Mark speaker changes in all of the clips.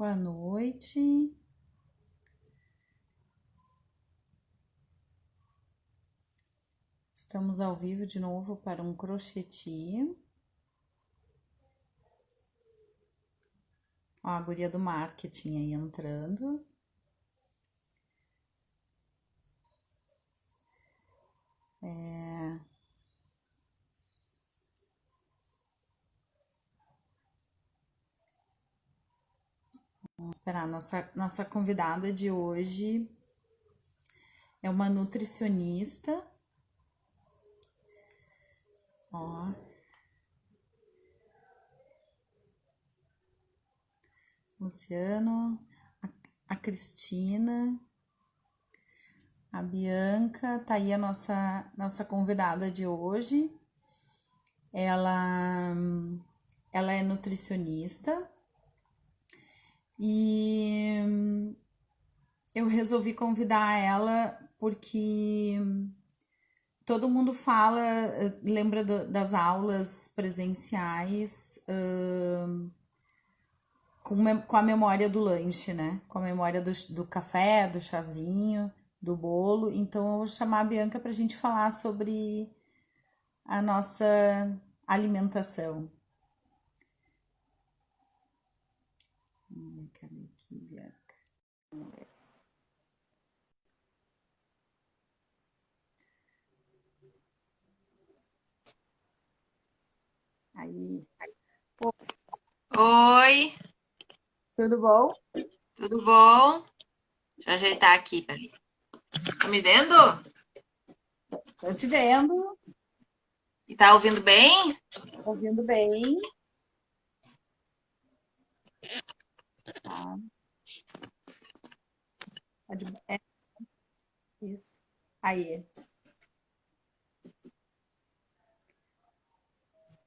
Speaker 1: Boa noite. Estamos ao vivo de novo para um crocheti. Ó, a guria do marketing aí entrando. Vamos esperar. Nossa convidada de hoje é uma nutricionista. Ó, Luciano, a Cristina, a Bianca, tá aí a nossa convidada de hoje. Ela, ela é nutricionista e eu resolvi convidar ela porque todo mundo fala, lembra das aulas presenciais, com a memória do lanche, né? Com a memória do café, do chazinho, do bolo. Então eu vou chamar a Bianca para a gente falar sobre a nossa alimentação. Cadê aqui, Bianca? Aí,
Speaker 2: Oi,
Speaker 1: tudo bom?
Speaker 2: tudo bom? Deixa eu ajeitar aqui, peraí. Tá me vendo?
Speaker 1: Tô te vendo,
Speaker 2: E tá ouvindo bem?
Speaker 1: ouvindo bem. Tá, é isso. Aí.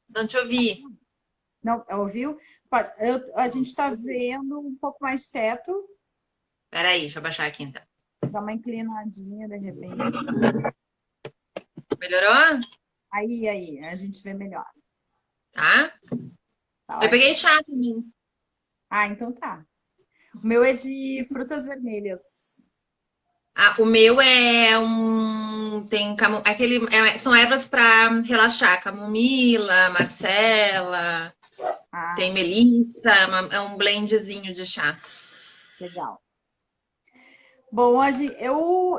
Speaker 2: Não te ouvi.
Speaker 1: Não, ouviu? Pode, a gente está vendo um pouco mais de teto,
Speaker 2: Peraí, deixa eu baixar aqui então.
Speaker 1: dá uma inclinadinha de repente.
Speaker 2: Melhorou?
Speaker 1: Aí, a gente vê melhor.
Speaker 2: Tá?
Speaker 1: Tá
Speaker 2: Eu peguei
Speaker 1: ótimo.
Speaker 2: chá também.
Speaker 1: Ah, então tá. O meu é de frutas vermelhas.
Speaker 2: Ah, o meu é tem são ervas pra relaxar, camomila, marcela,
Speaker 1: Ah,
Speaker 2: tem
Speaker 1: sim,
Speaker 2: melissa, é um blendzinho de chás.
Speaker 1: legal. Bom,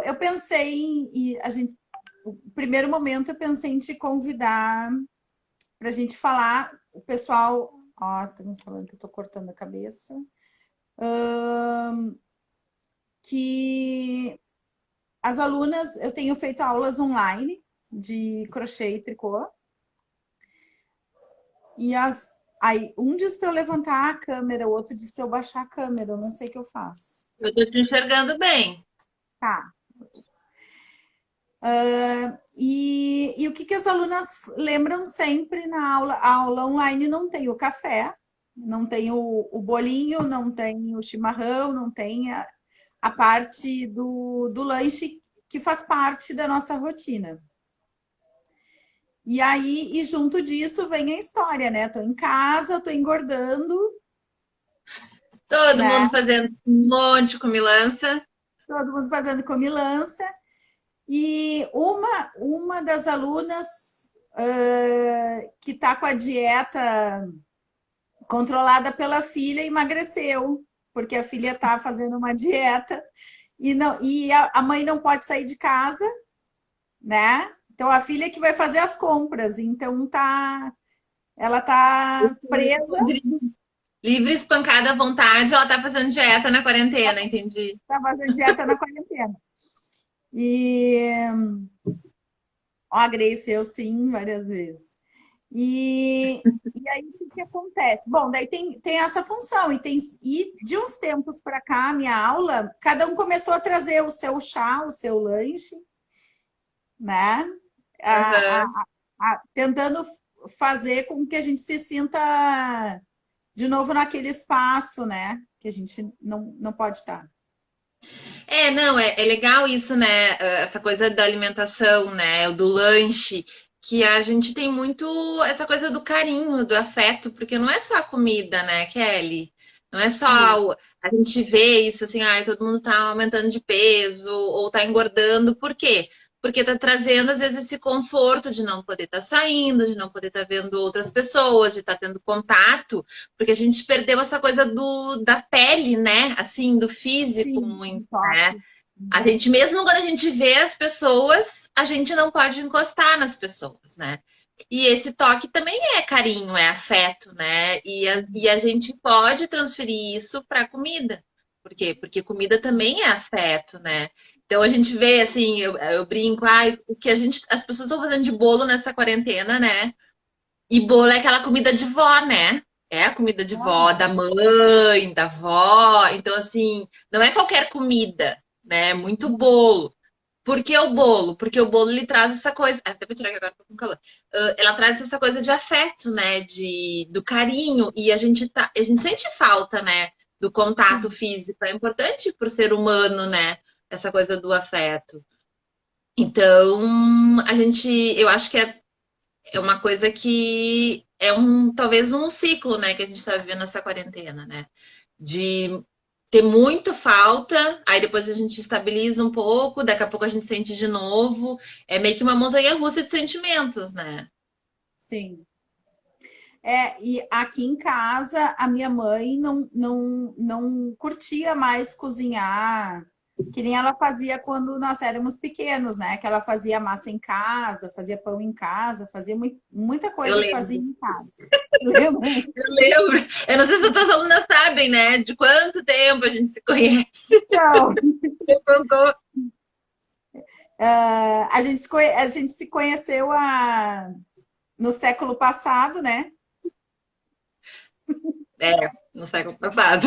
Speaker 1: eu pensei o primeiro momento eu pensei em te convidar para a gente falar, o pessoal, ó, estão falando que eu tô cortando a cabeça, que as alunas, eu tenho feito aulas online de crochê e tricô, e aí um diz para eu levantar a câmera, o outro diz para eu baixar a câmera, eu não sei o que eu faço.
Speaker 2: Eu tô te enxergando bem.
Speaker 1: Tá. E o que as alunas lembram sempre na aula? A aula online não tem o café, não tem o bolinho, não tem o chimarrão, não tem a parte do lanche que faz parte da nossa rotina. E aí, e junto disso vem a história, né? Tô em casa, tô engordando,
Speaker 2: Todo
Speaker 1: né?
Speaker 2: mundo fazendo um monte de comilança.
Speaker 1: Todo mundo fazendo comilança. E uma das alunas que está com a dieta controlada pela filha emagreceu, porque a filha está fazendo uma dieta e a mãe não pode sair de casa, né? Então a filha que vai fazer as compras, então ela tá presa,
Speaker 2: Livre, espancada à vontade, ela tá fazendo dieta na quarentena, entendi.
Speaker 1: tá fazendo dieta na quarentena. E ó, a Grace, eu sim, várias vezes. E aí, o que acontece? Bom, daí tem essa função, e de uns tempos para cá, a minha aula, cada um começou a trazer o seu chá, o seu lanche, né? A- a-
Speaker 2: Aham.
Speaker 1: tentando fazer com que a gente se sinta de novo naquele espaço, né? Que a gente não pode estar.
Speaker 2: É, não, é legal isso, né? Essa coisa da alimentação, né? Do lanche, que a gente tem muito essa coisa do carinho, do afeto, porque não é só a comida, né, Kelly? Não é
Speaker 1: Sim,
Speaker 2: só a gente vê isso assim, ai, todo mundo tá aumentando de peso ou tá engordando. Por quê? Porque tá trazendo, às vezes, esse conforto de não poder estar saindo, de não poder estar vendo outras pessoas, de estar tendo contato, porque a gente perdeu essa coisa da pele, né? Assim, do físico
Speaker 1: sim,
Speaker 2: muito, né?
Speaker 1: toque.
Speaker 2: A
Speaker 1: Uhum.
Speaker 2: gente, mesmo quando a gente vê as pessoas, a gente não pode encostar nas pessoas, né? E esse toque também é carinho, é afeto, né? E a gente pode transferir isso para comida. Por quê? Porque comida
Speaker 1: Sim,
Speaker 2: também é afeto, né? Então a gente vê assim, eu brinco, ai, o que as pessoas estão fazendo de bolo nessa quarentena, né? E bolo é aquela comida de vó, né? É a comida de vó, da
Speaker 1: aham,
Speaker 2: mãe, da vó. Então, assim, não é qualquer comida, né? É muito bolo. Por que o bolo? Porque o bolo ele traz essa coisa. Até vou tirar que agora tô com calor. Ela traz essa coisa de afeto, né? Do carinho. E a gente sente falta, né? Do contato
Speaker 1: sim,
Speaker 2: físico. É importante para o ser humano, né? Essa coisa do afeto. Então, eu acho que é uma coisa que é talvez um ciclo, né, que a gente está vivendo nessa quarentena, né? De ter muito falta, aí depois a gente estabiliza um pouco, daqui a pouco a gente sente de novo. É meio que uma montanha russa de sentimentos, né?
Speaker 1: sim. E aqui em casa, a minha mãe não curtia mais cozinhar, que nem ela fazia quando nós éramos pequenos, né? Que ela fazia massa em casa, fazia pão em casa, fazia muita
Speaker 2: Eu
Speaker 1: coisa fazia
Speaker 2: lembro,
Speaker 1: em casa. Lembra?
Speaker 2: eu lembro. Eu não sei se as tuas alunas sabem, né? De quanto tempo a gente se conhece.
Speaker 1: Então,
Speaker 2: Você contou.
Speaker 1: a gente se conheceu no século passado, né?
Speaker 2: É, no século passado.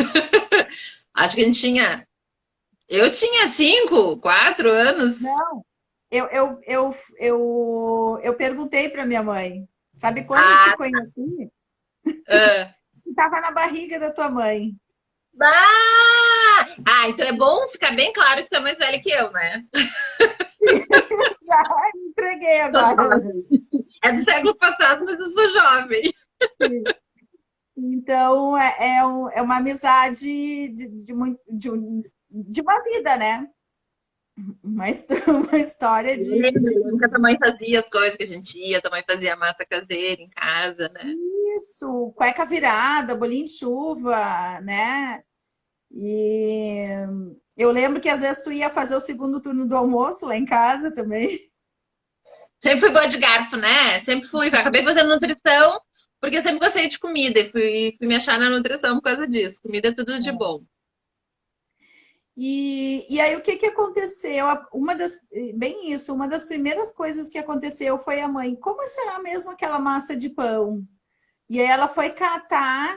Speaker 2: Acho que a gente tinha. Eu tinha 4 anos.
Speaker 1: Não. Eu perguntei para minha mãe, sabe quando eu te
Speaker 2: Ah,
Speaker 1: conheci?
Speaker 2: ah.
Speaker 1: Estava na barriga da tua mãe.
Speaker 2: Então é bom ficar bem claro que tu é mais velha que eu, né?
Speaker 1: Já entreguei
Speaker 2: Sou
Speaker 1: agora.
Speaker 2: jovem. É do século passado, mas eu sou jovem.
Speaker 1: Então, é uma amizade de uma vida, né? Uma história
Speaker 2: Eu lembro que a tua mãe fazia as coisas que a gente ia, a tua mãe fazia massa caseira em casa, né?
Speaker 1: isso, cueca virada, bolinho de chuva, né? E eu lembro que às vezes tu ia fazer o segundo turno do almoço lá em casa também.
Speaker 2: Sempre fui boa de garfo, né? Sempre fui. Acabei fazendo nutrição, porque eu sempre gostei de comida e fui me achar na nutrição por causa disso. Comida é tudo de bom.
Speaker 1: E aí o que que aconteceu? Bem isso, uma das primeiras coisas que aconteceu foi a mãe, como será mesmo aquela massa de pão? E aí ela foi catar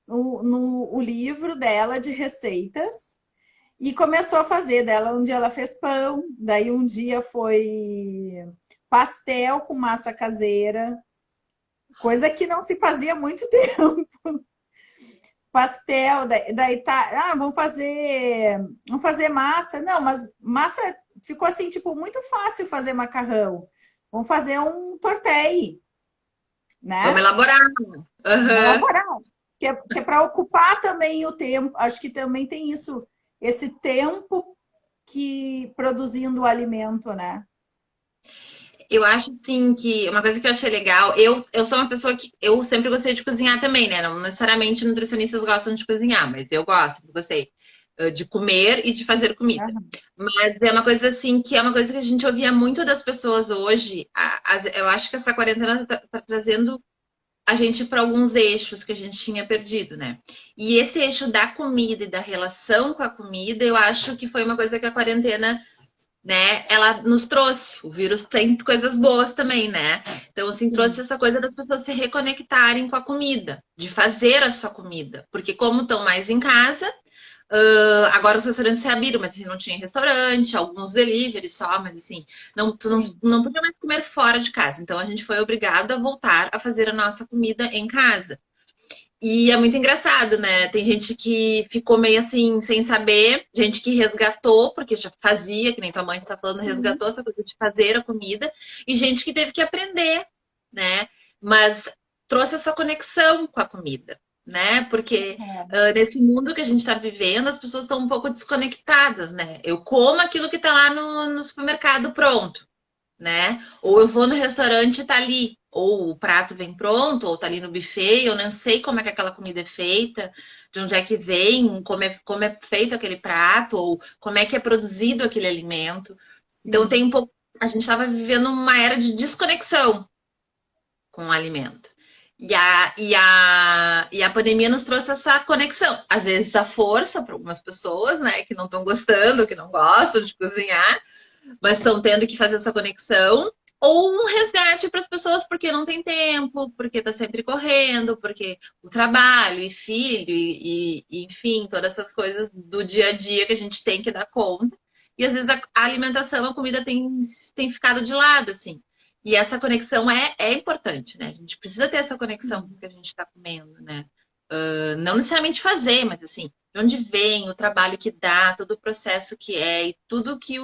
Speaker 1: o livro dela de receitas e começou a fazer dela. Um dia ela fez pão, daí um dia foi pastel com massa caseira, coisa que não se fazia há muito tempo. Pastel, daí tá, vamos fazer massa. Não, mas massa ficou assim, tipo, muito fácil fazer macarrão. Vamos fazer um tortelli,
Speaker 2: Vamos
Speaker 1: né?
Speaker 2: elaborar.
Speaker 1: Vamos
Speaker 2: Aham.
Speaker 1: elaborar. Que é para ocupar também o tempo. Acho que também tem isso, esse tempo que produzindo o alimento, né?
Speaker 2: Eu acho, sim, que uma coisa que eu achei legal, eu sou uma pessoa que eu sempre gostei de cozinhar também, né? Não necessariamente nutricionistas gostam de cozinhar, mas eu gosto, gostei de comer e de fazer comida.
Speaker 1: Aham.
Speaker 2: Mas é uma coisa assim que é uma coisa que a gente ouvia muito das pessoas hoje. Eu acho que essa quarentena tá trazendo a gente para alguns eixos que a gente tinha perdido, né? E esse eixo da comida e da relação com a comida, eu acho que foi uma coisa que a quarentena, né, ela nos trouxe. O vírus tem coisas boas também, né? Então, assim, trouxe
Speaker 1: Sim,
Speaker 2: essa coisa das pessoas se reconectarem com a comida, de fazer a sua comida. Porque como estão mais em casa, agora os restaurantes se abriram, mas assim, não tinha restaurante, alguns delivery só, mas assim, tu
Speaker 1: sim,
Speaker 2: não podia mais comer fora de casa. Então a gente foi obrigado a voltar a fazer a nossa comida em casa. E é muito engraçado, né? Tem gente que ficou meio assim, sem saber, gente que resgatou, porque já fazia, que nem tua mãe tá falando,
Speaker 1: sim.
Speaker 2: resgatou essa coisa de fazer a comida, e gente que teve que aprender, né? Mas trouxe essa conexão com a comida. né? Porque
Speaker 1: É.
Speaker 2: nesse mundo que a gente está vivendo, as pessoas estão um pouco desconectadas, né? Eu como aquilo que está lá no supermercado pronto, né? Ou eu vou no restaurante e tá ali, ou o prato vem pronto, ou tá ali no buffet, eu não sei como é que aquela comida é feita, de onde é que vem, como é feito aquele prato, ou como é que é produzido aquele alimento. Então tem
Speaker 1: Sim,
Speaker 2: um pouco, a gente estava vivendo uma era de desconexão com o alimento. E a pandemia nos trouxe essa conexão. Às vezes a força para algumas pessoas, né, que não estão gostando, que não gostam de cozinhar, mas estão tendo que fazer essa conexão. Ou um resgate para as pessoas porque não tem tempo, porque está sempre correndo, porque o trabalho e filho, enfim, todas essas coisas do dia a dia que a gente tem que dar conta. E às vezes a alimentação, a comida tem ficado de lado, assim. E essa conexão é importante, né? A gente precisa ter essa conexão com o
Speaker 1: sim.
Speaker 2: que a gente está comendo, né? Não necessariamente fazer, mas assim, de onde vem, o trabalho que dá, todo o processo que é, e tudo que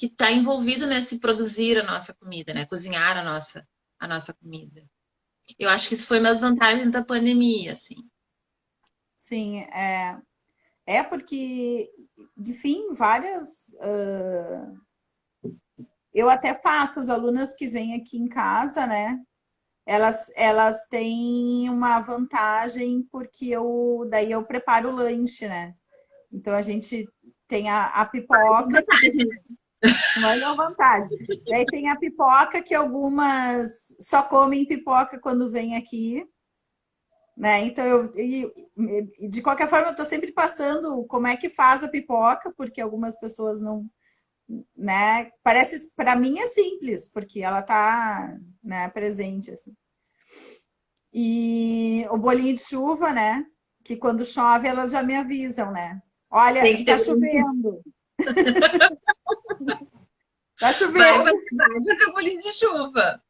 Speaker 2: está envolvido nesse produzir a nossa comida, né? Cozinhar a nossa comida. Eu acho que isso foi uma das vantagens da pandemia, assim.
Speaker 1: Sim, é porque, enfim, várias. Eu até faço, as alunas que vêm aqui em casa, né? Elas têm uma vantagem porque daí eu preparo o lanche, né? Então a gente tem a
Speaker 2: Com
Speaker 1: pipoca,
Speaker 2: vantagem, né?
Speaker 1: mas é uma vantagem. Daí tem a pipoca que algumas só comem pipoca quando vêm aqui, né? Então de qualquer forma eu estou sempre passando como é que faz a pipoca, porque algumas pessoas não, né? Parece para mim é simples, porque ela tá, né, presente assim. E o bolinho de chuva, né? Que quando chove elas já me avisam, né?
Speaker 2: Tem
Speaker 1: Olha,
Speaker 2: que ter.
Speaker 1: tá
Speaker 2: Vai
Speaker 1: chovendo.
Speaker 2: fazer bolinho de chuva.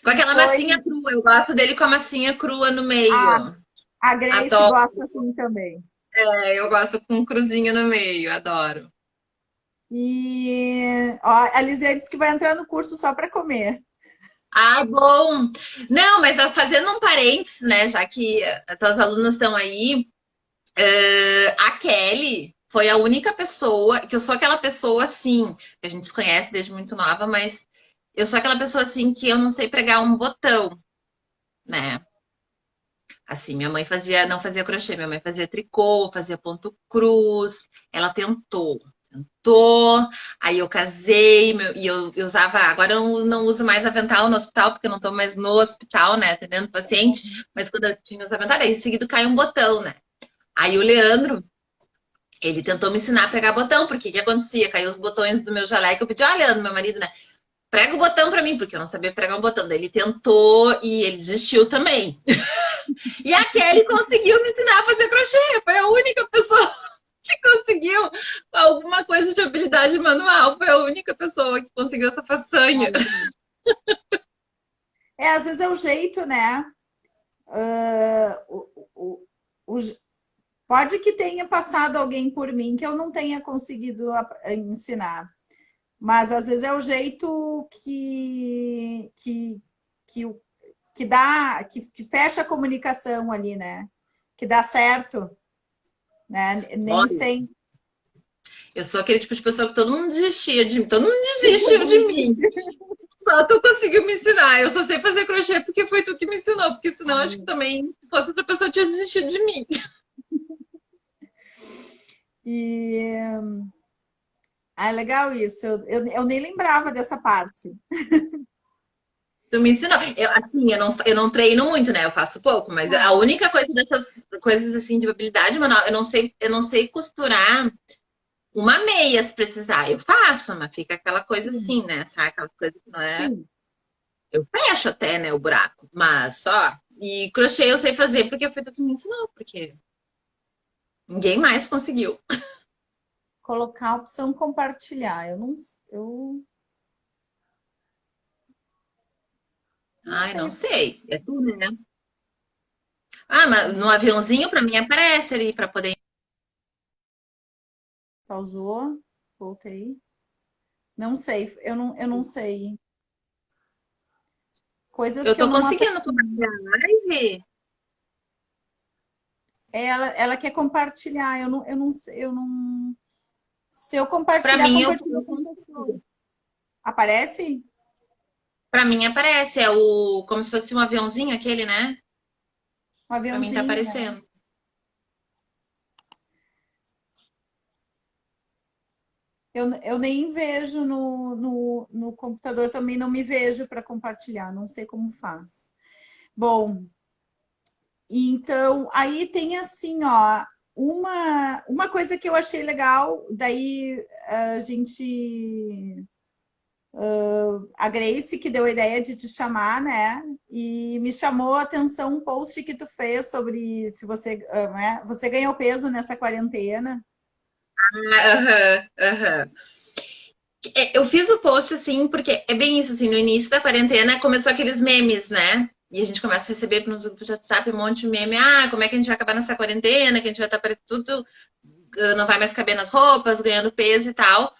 Speaker 2: Com
Speaker 1: E
Speaker 2: aquela
Speaker 1: foi
Speaker 2: massinha crua. Eu gosto dele com a massinha crua no
Speaker 1: a,
Speaker 2: meio.
Speaker 1: a Grace
Speaker 2: Adoro.
Speaker 1: gosta assim também.
Speaker 2: Eu gosto com um cruzinho no meio. Adoro.
Speaker 1: E ó, a Lisê disse que vai entrar no curso só para comer.
Speaker 2: Ah, bom. Não, mas fazendo um parênteses, né? Já que as tuas alunas estão aí, a Kelly foi a única pessoa, que eu sou aquela pessoa assim, que a gente se conhece desde muito nova, mas eu sou aquela pessoa assim que eu não sei pregar um botão, né? Assim, minha mãe não fazia crochê, minha mãe fazia tricô, fazia ponto cruz, ela tentou, aí eu casei, e eu usava, agora eu não uso mais avental no hospital, porque eu não tô mais no hospital, né, atendendo paciente, mas quando eu tinha os aventais, aí em seguida cai um botão, né? Aí o Leandro, ele tentou me ensinar a pregar botão, porque o que acontecia? Caiu os botões do meu jaleco, eu pedi, olha, Leandro, meu marido, né? Prega o botão pra mim, porque eu não sabia pregar um botão. Daí ele tentou e ele desistiu também. E a Kelly conseguiu me ensinar a fazer crochê. Foi a única pessoa que conseguiu alguma coisa de habilidade manual. Foi a única pessoa que conseguiu essa façanha.
Speaker 1: Às vezes é o jeito, né? O, pode que tenha passado alguém por mim que eu não tenha conseguido ensinar, mas às vezes é o jeito que, que dá, que fecha a comunicação ali, né? Que dá certo, né? Nem
Speaker 2: Olha,
Speaker 1: sem.
Speaker 2: eu sou aquele tipo de pessoa que todo mundo desistia de mim. Todo mundo desistiu de mim. Só tu conseguiu me ensinar. Eu só sei fazer crochê porque foi tu que me ensinou. Porque senão acho que também, se fosse outra pessoa, tinha desistido de mim.
Speaker 1: E legal isso. Eu nem lembrava dessa parte.
Speaker 2: Tu me ensinou. Assim, eu não treino muito, né? Eu faço pouco, mas a única coisa dessas coisas assim de habilidade manual, eu não sei costurar uma meia se precisar. Eu faço, mas fica aquela coisa
Speaker 1: Sim,
Speaker 2: assim, né? Sabe? Aquela coisa que não é.
Speaker 1: sim.
Speaker 2: Eu fecho até, né, o buraco. Mas só. E crochê eu sei fazer porque foi tu que me ensinou, porque ninguém mais conseguiu.
Speaker 1: Colocar a opção compartilhar. Eu não
Speaker 2: Ai, não
Speaker 1: sei.
Speaker 2: sei. É tu, né? Ah, mas no aviãozinho pra mim aparece ali pra poder.
Speaker 1: Pausou, voltei. Não sei, eu não sei. Coisas
Speaker 2: Eu
Speaker 1: que eu
Speaker 2: tô
Speaker 1: não
Speaker 2: conseguindo
Speaker 1: aprendi.
Speaker 2: compartilhar a live.
Speaker 1: ela quer compartilhar. Eu não. Se eu
Speaker 2: Para
Speaker 1: compartilhar,
Speaker 2: mim, eu,
Speaker 1: compartilho com a pessoa. Aparece?
Speaker 2: para mim aparece, é o como se fosse um aviãozinho aquele, né?
Speaker 1: Um
Speaker 2: Para mim tá
Speaker 1: aviãozinho, né?
Speaker 2: aparecendo.
Speaker 1: Eu nem vejo no computador, também não me vejo para compartilhar, não sei como faz. Bom, então aí tem assim, ó, uma coisa que eu achei legal, daí a gente. A Grace que deu a ideia de te chamar, né? E me chamou a atenção um post que tu fez sobre se você, né? Você ganhou peso nessa quarentena.
Speaker 2: Aham, aham. Eu fiz o post assim, porque é bem isso, assim, no início da quarentena começou aqueles memes, né? E a gente começa a receber nos grupos de WhatsApp um monte de meme. Ah, como é que a gente vai acabar nessa quarentena? Que a gente vai estar para tudo, não vai mais caber nas roupas, ganhando peso e tal.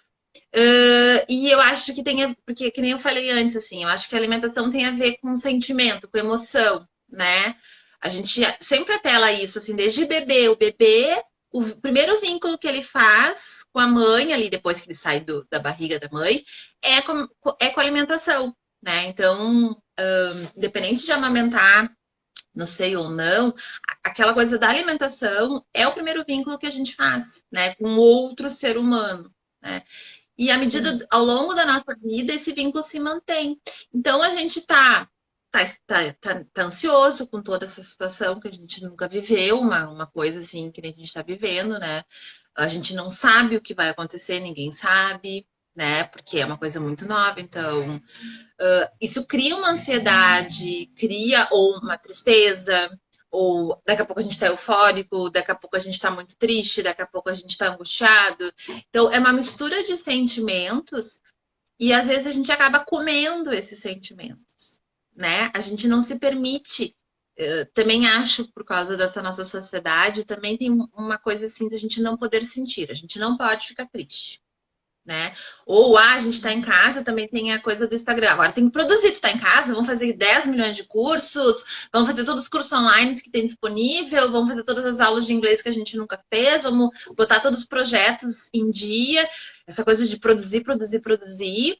Speaker 2: E eu acho que tem, porque que nem eu falei antes, assim, eu acho que a alimentação tem a ver com sentimento, com emoção, né? A gente sempre atela isso, assim, desde bebê. O bebê, o primeiro vínculo que ele faz com a mãe, ali depois que ele sai da barriga da mãe, é com a alimentação, né? Então, independente de amamentar, não sei ou não, aquela coisa da alimentação é o primeiro vínculo que a gente faz, né? Com outro ser humano, né? E à
Speaker 1: Sim.
Speaker 2: medida, ao longo da nossa vida, esse vínculo se mantém. Então a gente tá ansioso com toda essa situação que a gente nunca viveu, uma coisa assim que a gente está vivendo, né? A gente não sabe o que vai acontecer, ninguém sabe, né? Porque é uma coisa muito nova, então isso cria uma ansiedade, cria ou uma tristeza, ou daqui a pouco a gente está eufórico, daqui a pouco a gente está muito triste, daqui a pouco a gente está angustiado. Então, é uma mistura de sentimentos e às vezes a gente acaba comendo esses sentimentos, né? A gente não se permite. Também acho, por causa dessa nossa sociedade, também tem uma coisa assim de a gente não poder sentir, a gente não pode ficar triste, né? Ou a gente está em casa, também tem a coisa do Instagram. Agora tem que produzir, tu tá em casa, vamos fazer 10 milhões de cursos, vamos fazer todos os cursos online que tem disponível, vamos fazer todas as aulas de inglês que a gente nunca fez, vamos botar todos os projetos em dia, essa coisa de produzir, produzir, produzir.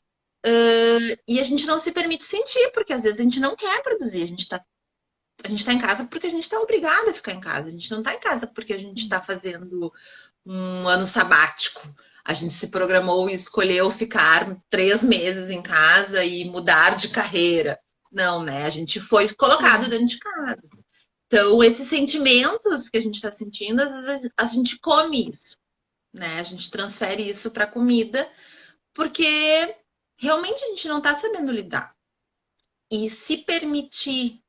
Speaker 2: E a gente não se permite sentir, porque às vezes a gente não quer produzir, a gente tá em casa porque a gente está obrigada a ficar em casa, a gente não está em casa porque a gente está fazendo um ano sabático. A gente se programou e escolheu ficar 3 meses em casa e mudar de carreira. Não, né? A gente foi colocado
Speaker 1: Sim.
Speaker 2: dentro de casa. Então, esses sentimentos que a gente está sentindo, às vezes a gente come isso, né? A gente transfere isso para a comida, porque realmente a gente não está sabendo lidar. E se permitir,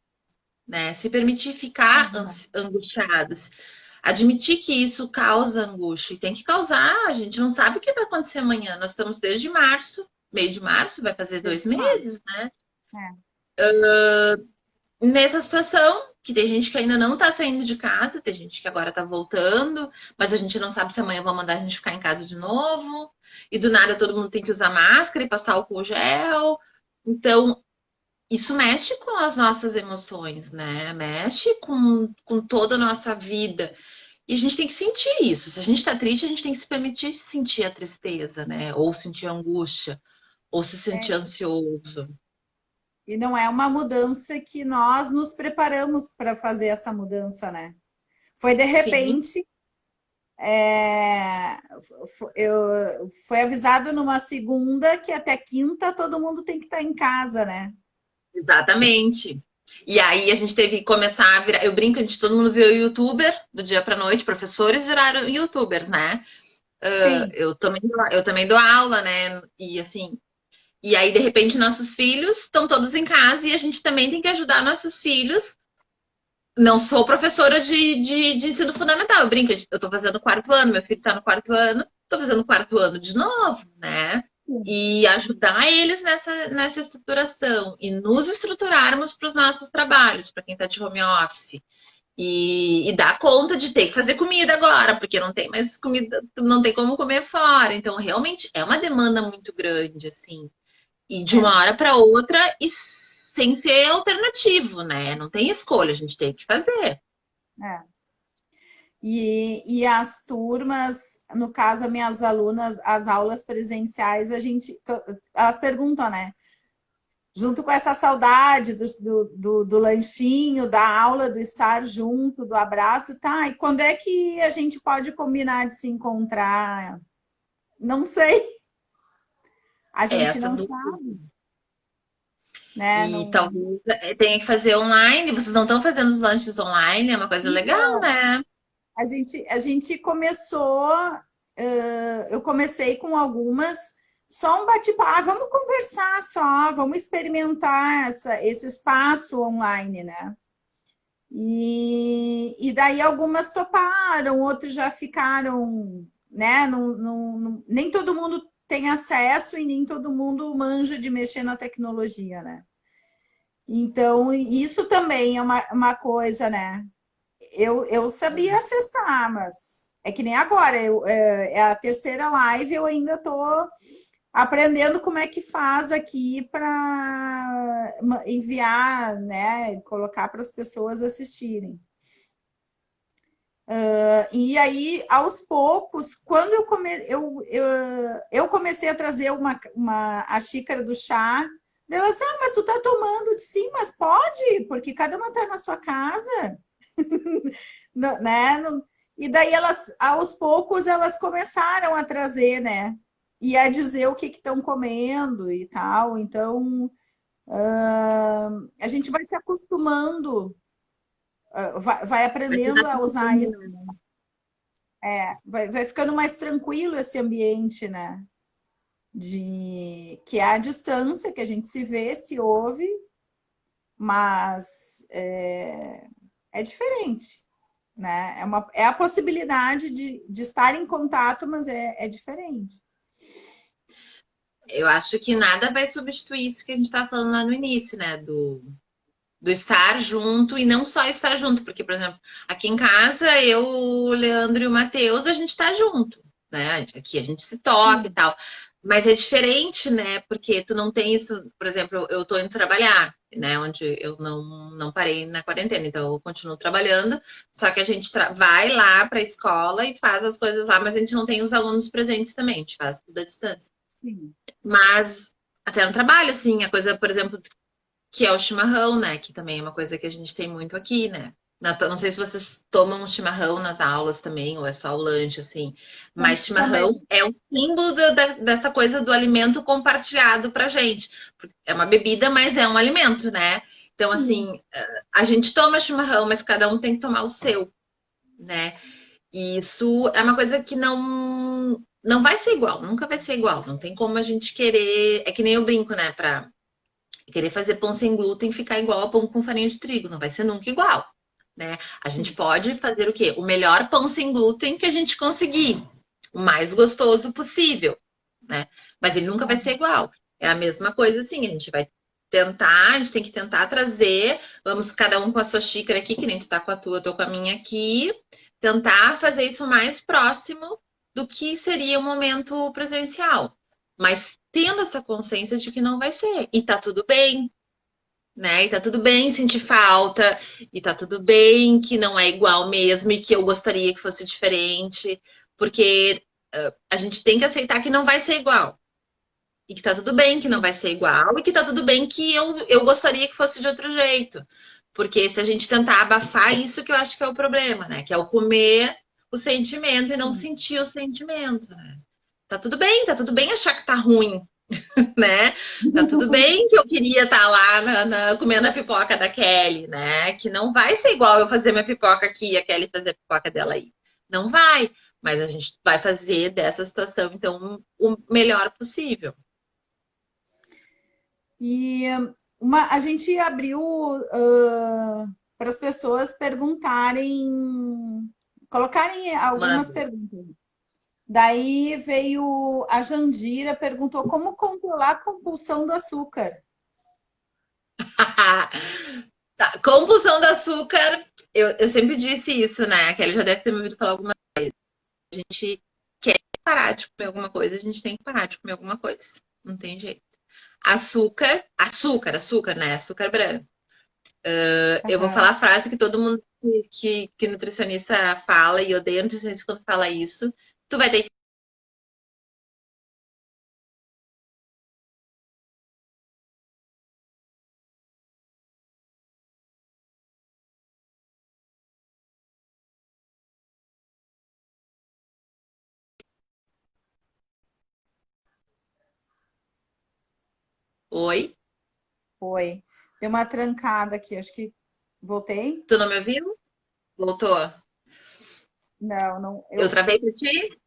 Speaker 2: né? Se permitir ficar
Speaker 1: Uhum.
Speaker 2: angustiados, admitir que isso causa angústia e tem que causar, a gente não sabe o que vai acontecer amanhã. Nós estamos desde março, meio de março, vai fazer dois
Speaker 1: Desde março.
Speaker 2: meses, né?
Speaker 1: É.
Speaker 2: Nessa situação, que tem gente que ainda não tá saindo de casa, tem gente que agora tá voltando, mas a gente não sabe se amanhã vão mandar a gente ficar em casa de novo, e do nada todo mundo tem que usar máscara e passar álcool gel. Então, isso mexe com as nossas emoções, né? Mexe com toda a nossa vida. E a gente tem que sentir isso. Se a gente está triste, a gente tem que se permitir sentir a tristeza, né? Ou sentir a angústia, ou se sentir
Speaker 1: É.
Speaker 2: ansioso.
Speaker 1: E não é uma mudança que nós nos preparamos para fazer essa mudança, né? Foi de
Speaker 2: Sim,
Speaker 1: repente, foi avisado numa segunda que até quinta todo mundo tem que estar em casa, né?
Speaker 2: exatamente. E aí a gente teve que começar a virar. Eu brinco, todo mundo virou youtuber do dia para noite, professores viraram youtubers, né?
Speaker 1: Sim,
Speaker 2: Eu também dou aula, né? E assim, e aí, de repente, nossos filhos estão todos em casa e a gente também tem que ajudar nossos filhos. Não sou professora de ensino fundamental. Eu brinco, eu estou fazendo o quarto ano, meu filho está no quarto ano, estou fazendo o quarto ano de novo, né? E ajudar eles nessa estruturação e nos estruturarmos para os nossos trabalhos, para quem está de home office. E dar conta de ter que fazer comida agora, porque não tem mais comida, não tem como comer fora. Então, realmente é uma demanda muito grande, assim. E de
Speaker 1: é,
Speaker 2: uma hora para outra, e sem ser alternativo, né? Não tem escolha, a gente tem que fazer.
Speaker 1: é. E as turmas, no caso, as minhas alunas, as aulas presenciais, elas perguntam, né? Junto com essa saudade do lanchinho, da aula, do estar junto, do abraço, tá? E quando é que a gente pode combinar de se encontrar? Não sei, a gente
Speaker 2: Essa
Speaker 1: não
Speaker 2: dúvida.
Speaker 1: sabe, né?
Speaker 2: E
Speaker 1: Não...
Speaker 2: talvez tenha que fazer online. Vocês não estão fazendo os lanches online, é uma coisa legal,
Speaker 1: Então,
Speaker 2: né?
Speaker 1: a gente começou, eu comecei com algumas, só um bate-papo, vamos conversar só, vamos experimentar esse espaço online, né? E daí algumas toparam, outros já ficaram, né? Nem todo mundo tem acesso e nem todo mundo manja de mexer na tecnologia, né? Então, isso também é uma coisa, né? Eu sabia acessar, mas é que nem agora, é a terceira live, eu ainda estou aprendendo como é que faz aqui para enviar, né? Colocar para as pessoas assistirem. E aí, aos poucos, quando eu comecei a trazer a xícara do chá, elas, mas tu tá tomando? Sim, mas pode, porque cada uma tá na sua casa, né? E daí elas, aos poucos, elas começaram a trazer, né? E a dizer o que estão comendo e tal. Então, a gente vai se acostumando, vai
Speaker 2: Vai se
Speaker 1: aprendendo a usar
Speaker 2: adaptando,
Speaker 1: isso.
Speaker 2: né?
Speaker 1: Vai ficando mais tranquilo esse ambiente, né? Que é a distância, que a gente se vê, se ouve, mas é diferente, né? É a possibilidade de estar em contato, mas é diferente.
Speaker 2: Eu acho que nada vai substituir isso que a gente estava falando lá no início, né? Do estar junto e não só estar junto, porque, por exemplo, aqui em casa, eu, o Leandro e o Matheus, a gente está junto, né? Aqui a gente se toca e
Speaker 1: Sim,
Speaker 2: tal. Mas é diferente, né? Porque tu não tem isso, por exemplo, eu tô indo trabalhar, né? Onde eu não parei na quarentena, então eu continuo trabalhando, só que a gente vai lá para a escola e faz as coisas lá, mas a gente não tem os alunos presentes também, a gente faz tudo à distância.
Speaker 1: sim.
Speaker 2: Mas até no trabalho, assim, a coisa, por exemplo, que é o chimarrão, né? Que também é uma coisa que a gente tem muito aqui, né? Não sei se vocês tomam chimarrão nas aulas também, ou é só o lanche, assim. Mas chimarrão
Speaker 1: Também.
Speaker 2: é um símbolo dessa coisa do alimento compartilhado pra gente. É uma bebida, mas é um alimento, né? Então,
Speaker 1: Sim.
Speaker 2: assim, a gente toma chimarrão, mas cada um tem que tomar o seu, né? E isso é uma coisa que não vai ser igual, nunca vai ser igual. Não tem como a gente querer. É que nem eu brinco, né? Querer fazer pão sem glúten ficar igual a pão com farinha de trigo, não vai ser nunca igual, né? A gente
Speaker 1: Sim.
Speaker 2: pode fazer o quê? O melhor pão sem glúten que a gente conseguir, o mais gostoso possível, né? Mas ele nunca vai ser igual. É a mesma coisa assim, a gente vai tentar, a gente tem que tentar trazer, vamos cada um com a sua xícara aqui, que nem tu tá com a tua, eu tô com a minha aqui, tentar fazer isso mais próximo do que seria o momento presencial. Mas tendo essa consciência de que não vai ser. E tá tudo bem, né? E tá tudo bem sentir falta, e tá tudo bem que não é igual mesmo e que eu gostaria que fosse diferente, porque a gente tem que aceitar que não vai ser igual. E que tá tudo bem que não
Speaker 1: Sim.
Speaker 2: vai ser igual, e que tá tudo bem que eu gostaria que fosse de outro jeito. Porque se a gente tentar abafar isso que eu acho que é o problema, né? Que é o comer o sentimento e não
Speaker 1: Sim.
Speaker 2: sentir o sentimento, né? Tá tudo bem achar que tá ruim, né? Tá tudo bem que eu queria estar lá comendo a pipoca da Kelly, né? Que não vai ser igual eu fazer minha pipoca aqui e a Kelly fazer a pipoca dela aí. Não vai, mas a gente vai fazer dessa situação, então, o melhor possível.
Speaker 1: E a gente abriu para as pessoas perguntarem, colocarem algumas
Speaker 2: Manda.
Speaker 1: perguntas. Daí veio a Jandira, perguntou como controlar a compulsão do açúcar.
Speaker 2: Tá. Compulsão do açúcar, eu sempre disse isso, né? A Kelly já deve ter me ouvido falar alguma coisa. A gente quer parar de comer alguma coisa, a gente tem que parar de comer alguma coisa. Não tem jeito. Açúcar, né? Açúcar branco. Eu vou falar a frase que todo mundo que nutricionista fala, e eu odeio nutricionista quando fala isso. Tu vai ter que. Oi?
Speaker 1: Foi. Deu uma trancada aqui, acho que voltei.
Speaker 2: Tu não me ouviu? Voltou?
Speaker 1: Não, não,
Speaker 2: Eu
Speaker 1: eu
Speaker 2: travei pra ti?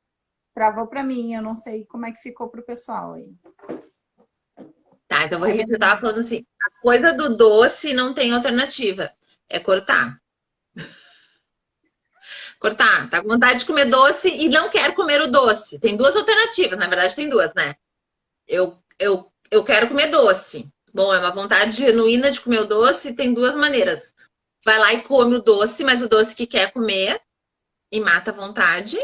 Speaker 1: travou para mim, eu não sei como é que ficou pro pessoal aí.
Speaker 2: Tá, então eu vou
Speaker 1: Aí,
Speaker 2: repetir. Eu tava falando assim: a coisa do doce não tem alternativa. É cortar. Cortar. Tá com vontade de comer doce e não quer comer o doce. Tem duas alternativas, na verdade, tem duas, né? Eu quero comer doce. Bom, é uma vontade genuína de comer o doce, tem duas maneiras. Vai lá e come o doce, mas o doce que quer comer e mata a vontade.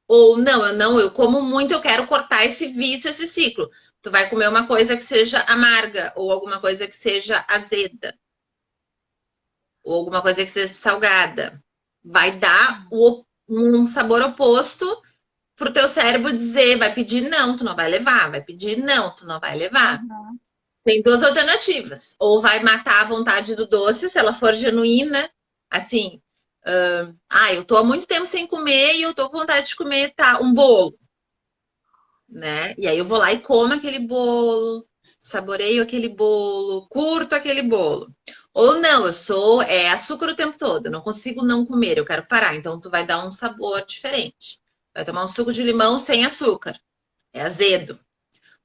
Speaker 2: Ou não, eu como muito, eu quero cortar esse vício, esse ciclo. Tu vai comer uma coisa que seja amarga, ou alguma coisa que seja azeda, ou alguma coisa que seja salgada. Vai dar um sabor oposto pro teu cérebro dizer, vai pedir não, tu não vai levar, vai pedir não, tu não vai levar.
Speaker 1: aham,
Speaker 2: Tem duas alternativas. Ou vai matar a vontade do doce, se ela for genuína, assim, eu tô há muito tempo sem comer e eu tô com vontade de comer, tá, um bolo, né? E aí eu vou lá e como aquele bolo, saboreio aquele bolo, curto aquele bolo. Ou não, açúcar o tempo todo, eu não consigo não comer, eu quero parar. Então tu vai dar um sabor diferente. Vai tomar um suco de limão sem açúcar, é azedo.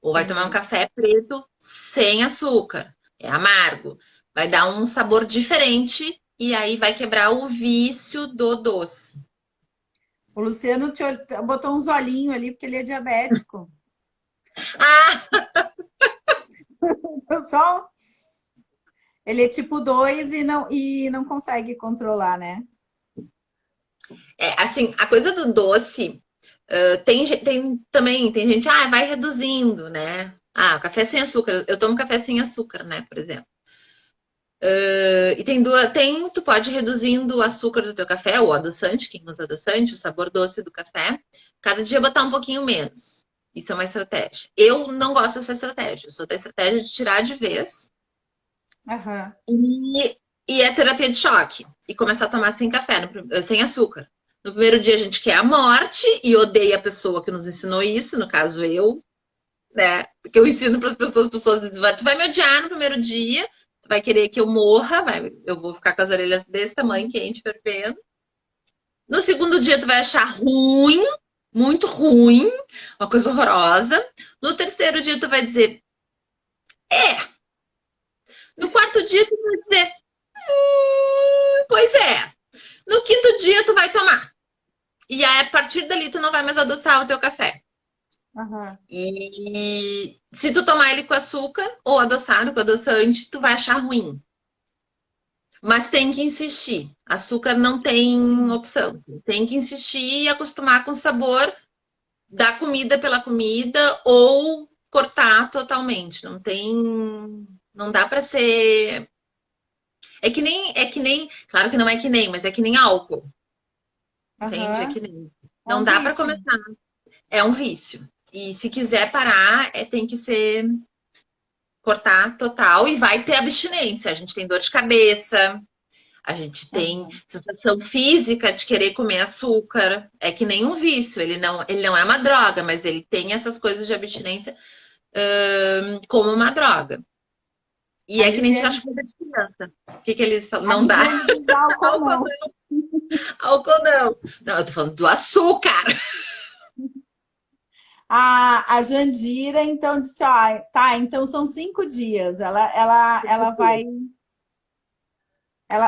Speaker 2: Ou vai tomar um
Speaker 1: entendi.
Speaker 2: café preto sem açúcar, é amargo. Vai dar um sabor diferente e aí vai quebrar o vício do doce.
Speaker 1: O Luciano botou uns olhinhos ali porque ele é diabético.
Speaker 2: Ah,
Speaker 1: Só ele é tipo 2 e não consegue controlar, né?
Speaker 2: assim, a coisa do doce, tem também, tem gente, vai reduzindo, né? Café sem açúcar. Eu tomo café sem açúcar, né, por exemplo. E tu pode ir reduzindo o açúcar do teu café, ou adoçante, quem usa adoçante, o sabor doce do café. Cada dia botar um pouquinho menos. Isso é uma estratégia. Eu não gosto dessa estratégia. Eu sou da estratégia de tirar de vez
Speaker 1: Aham,
Speaker 2: e é terapia de choque. E começar a tomar sem café, sem açúcar. No primeiro dia a gente quer a morte e odeia a pessoa que nos ensinou isso, no caso eu, né? Porque eu ensino para as pessoas dizem, tu vai me odiar no primeiro dia, tu vai querer que eu morra, eu vou ficar com as orelhas desse tamanho, quente, fervendo. No segundo dia tu vai achar ruim, muito ruim, uma coisa horrorosa. No terceiro dia tu vai dizer, é. No quarto dia tu vai dizer, pois é. No quinto dia tu vai tomar. E aí, a partir dali, tu não vai mais adoçar o teu café.
Speaker 1: aham.
Speaker 2: E se tu tomar ele com açúcar ou adoçado com adoçante, tu vai achar ruim. Mas tem que insistir. Açúcar não tem
Speaker 1: Sim.
Speaker 2: opção. Tem que insistir e acostumar com o sabor da comida pela comida ou cortar totalmente. Não tem. Não dá para ser. Claro que não é que nem, mas é que nem álcool. Entende? É
Speaker 1: Aham.
Speaker 2: que nem.
Speaker 1: É
Speaker 2: Não
Speaker 1: um
Speaker 2: dá para
Speaker 1: vício.
Speaker 2: começar. É um vício. E se quiser parar, tem que ser cortar total e vai ter abstinência. A gente tem dor de cabeça, a gente tem
Speaker 1: Aham.
Speaker 2: sensação física de querer comer açúcar. É que nem um vício, ele não é uma droga, mas ele tem essas coisas de abstinência como uma droga. E
Speaker 1: A
Speaker 2: é que nem tirar
Speaker 1: Lisiane,
Speaker 2: chuva de criança. O que eles falam?
Speaker 1: a
Speaker 2: Não dá.
Speaker 1: Lisiane diz álcool
Speaker 2: Álcool
Speaker 1: não.
Speaker 2: não. Álcool não. Não, eu tô falando do açúcar.
Speaker 1: A Jandira, então, disse, ó, tá, então são 5 dias. Ela vai,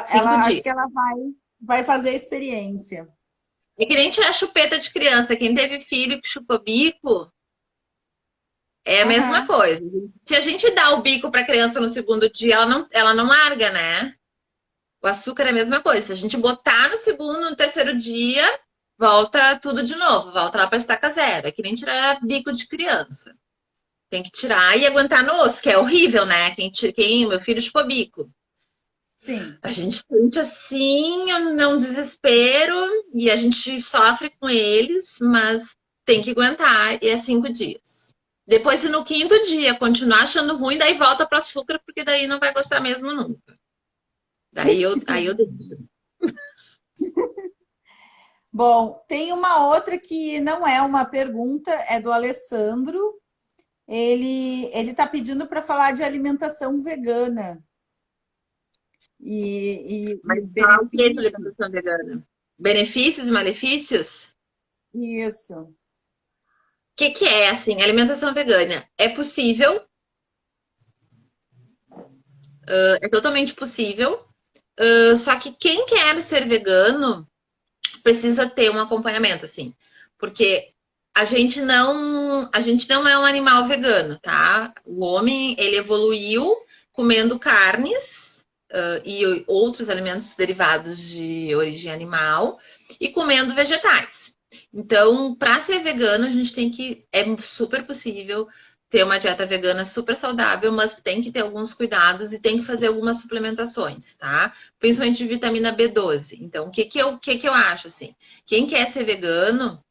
Speaker 2: Cinco
Speaker 1: acho
Speaker 2: dias.
Speaker 1: que ela vai fazer a experiência.
Speaker 2: É que nem tirar chupeta de criança. Quem teve filho que chupa bico, é a mesma
Speaker 1: Aham.
Speaker 2: coisa. Se a gente dá o bico para a criança no segundo dia, ela não larga, né? O açúcar é a mesma coisa. Se a gente botar no segundo, no terceiro dia, volta tudo de novo, volta lá para estaca zero. É que nem tirar bico de criança. Tem que tirar e aguentar no osso, que é horrível, né? Meu filho chupou bico.
Speaker 1: Sim.
Speaker 2: A gente sente assim, um desespero e a gente sofre com eles, mas tem que aguentar e é 5 dias. Depois, se no quinto dia continuar achando ruim, daí volta para açúcar, porque daí não vai gostar mesmo nunca. Aí eu deixo.
Speaker 1: Bom, tem uma outra que não é uma pergunta, é do Alessandro. Ele está pedindo para falar de alimentação vegana e
Speaker 2: Mas
Speaker 1: os
Speaker 2: falar o que de
Speaker 1: benefícios.
Speaker 2: alimentação vegana? Benefícios e malefícios? O
Speaker 1: Isso.
Speaker 2: que é, assim, alimentação vegana? É possível, é totalmente possível, só que quem quer ser vegano precisa ter um acompanhamento, assim, porque a gente não é um animal vegano, tá? O homem, ele evoluiu comendo carnes, e outros alimentos derivados de origem animal e comendo vegetais. Então, para ser vegano, a gente tem que. É super possível ter uma dieta vegana super saudável, mas tem que ter alguns cuidados e tem que fazer algumas suplementações, tá? Principalmente de vitamina B12. Então, o que que eu acho assim? Quem quer ser vegano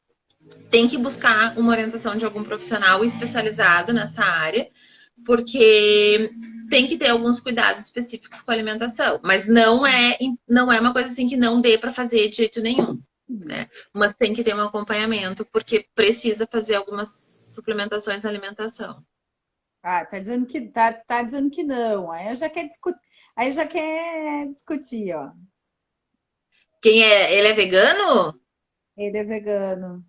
Speaker 2: tem que buscar uma orientação de algum profissional especializado nessa área, porque tem que ter alguns cuidados específicos com a alimentação, mas não é uma coisa assim que não dê para fazer de jeito nenhum, né? Mas tem que ter um acompanhamento porque precisa fazer algumas suplementações na alimentação.
Speaker 1: Ah, tá dizendo que não. Aí já quer discutir, ó.
Speaker 2: Quem é, ele é vegano?
Speaker 1: Ele é vegano.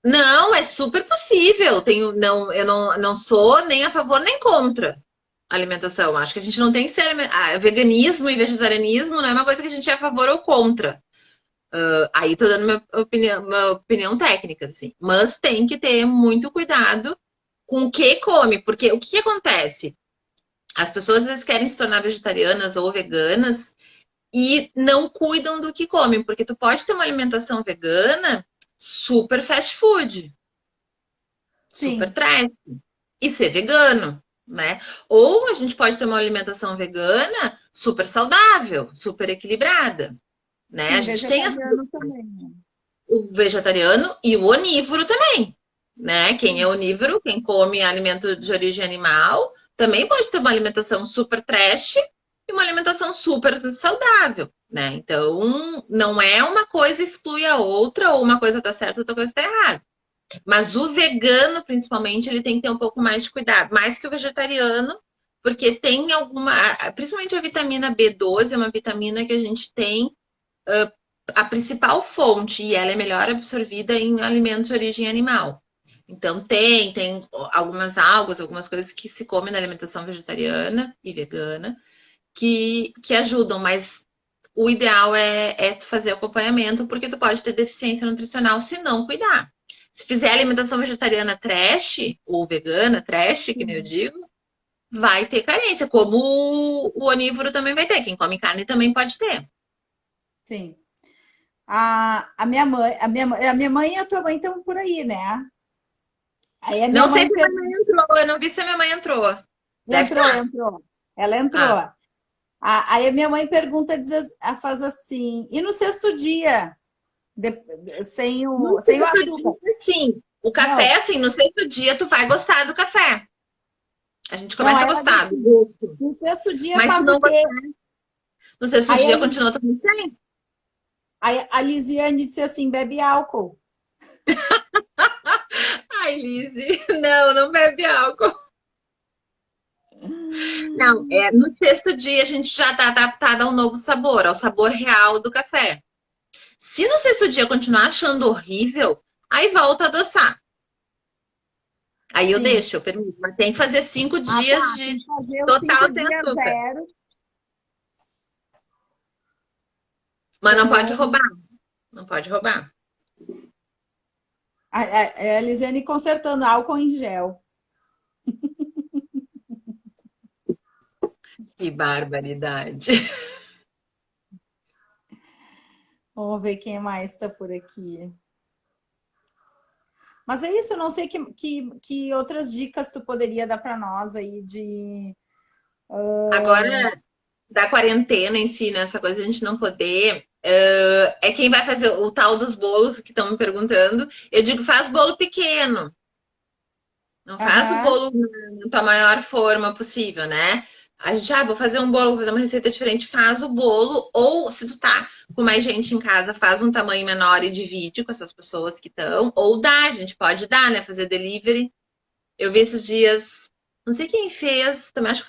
Speaker 2: Não, é super possível. Não, eu não sou nem a favor nem contra a alimentação. Acho que a gente não tem que ser. Veganismo e vegetarianismo não é uma coisa que a gente é a favor ou contra. Aí tô dando minha opinião técnica, assim. Mas tem que ter muito cuidado com o que come, porque o que que acontece? As pessoas às vezes querem se tornar vegetarianas ou veganas e não cuidam do que comem, porque tu pode ter uma alimentação vegana super fast food, super
Speaker 1: Sim,
Speaker 2: trash e ser vegano, né? Ou a gente pode ter uma alimentação vegana super saudável, super equilibrada, né? A
Speaker 1: sim,
Speaker 2: gente tem
Speaker 1: vegetariano também, né?
Speaker 2: o vegetariano e o onívoro também, né? Quem é
Speaker 1: Sim,
Speaker 2: onívoro, quem come alimento de origem animal, também pode ter uma alimentação super trash e uma alimentação super saudável, né? Então, não é uma coisa exclui a outra, ou uma coisa tá certa, outra coisa tá errada. Mas o vegano, principalmente, ele tem que ter um pouco mais de cuidado, mais que o vegetariano, porque tem alguma, principalmente a vitamina B12, é uma vitamina que a gente tem a principal fonte e ela é melhor absorvida em alimentos de origem animal. Então tem algumas algas, algumas coisas que se come na alimentação vegetariana e vegana que ajudam, mas o ideal é tu fazer acompanhamento, porque tu pode ter deficiência nutricional se não cuidar. Se fizer alimentação vegetariana trash, ou vegana trash, que nem eu
Speaker 1: sim,
Speaker 2: digo, vai ter carência, como o onívoro também vai ter. Quem come carne também pode ter.
Speaker 1: sim. A minha mãe e a tua mãe estão por aí, né? Aí a minha
Speaker 2: Não sei
Speaker 1: mãe
Speaker 2: se a minha mãe entrou, eu não vi se a minha mãe entrou. Deve
Speaker 1: entrou,
Speaker 2: estar.
Speaker 1: entrou. Ela entrou.
Speaker 2: Ah,
Speaker 1: Aí a minha mãe pergunta, faz assim, e no sexto dia, sem
Speaker 2: no
Speaker 1: o
Speaker 2: sexto
Speaker 1: açúcar?
Speaker 2: dia, sim. O café,
Speaker 1: Não,
Speaker 2: assim, no sexto dia tu vai gostar do café. A gente
Speaker 1: não,
Speaker 2: começa a
Speaker 1: aí ela diz
Speaker 2: gostar do
Speaker 1: assim,
Speaker 2: gosto.
Speaker 1: no sexto dia
Speaker 2: Mas se
Speaker 1: faz o
Speaker 2: não
Speaker 1: quê?
Speaker 2: gostar, no sexto
Speaker 1: Aí a,
Speaker 2: dia
Speaker 1: Lis-
Speaker 2: continua tomando sem.
Speaker 1: aí a Lisiane disse assim, bebe álcool.
Speaker 2: Ai, Lizzie, não, não bebe álcool. Não, no sexto dia a gente já está adaptada ao novo sabor, ao sabor real do café. Se no sexto dia continuar achando horrível, aí volta a adoçar. Aí eu
Speaker 1: Sim.
Speaker 2: deixo, eu permito. Mas tem que fazer cinco
Speaker 1: Ah, tá,
Speaker 2: dias de
Speaker 1: tem que fazer os
Speaker 2: total
Speaker 1: cinco
Speaker 2: sem
Speaker 1: dias
Speaker 2: açúcar.
Speaker 1: zero.
Speaker 2: Mas não pode roubar. Não pode roubar.
Speaker 1: A Lisiane consertando álcool em gel.
Speaker 2: Que barbaridade.
Speaker 1: Vamos ver quem mais está por aqui. Mas é isso, eu não sei que outras dicas tu poderia dar para nós aí de.
Speaker 2: Agora, da quarentena em si, nessa coisa de a gente não poder, é quem vai fazer o tal dos bolos que estão me perguntando. Eu digo, faz bolo pequeno. Não faz o
Speaker 1: Aham.
Speaker 2: bolo na tua maior forma possível, né? A gente, vou fazer um bolo, vou fazer uma receita diferente, faz o bolo, ou se tu tá com mais gente em casa, faz um tamanho menor e divide com essas pessoas que estão, ou dá, a gente pode dar, né? Fazer delivery. Eu vi esses dias, não sei quem fez, também acho que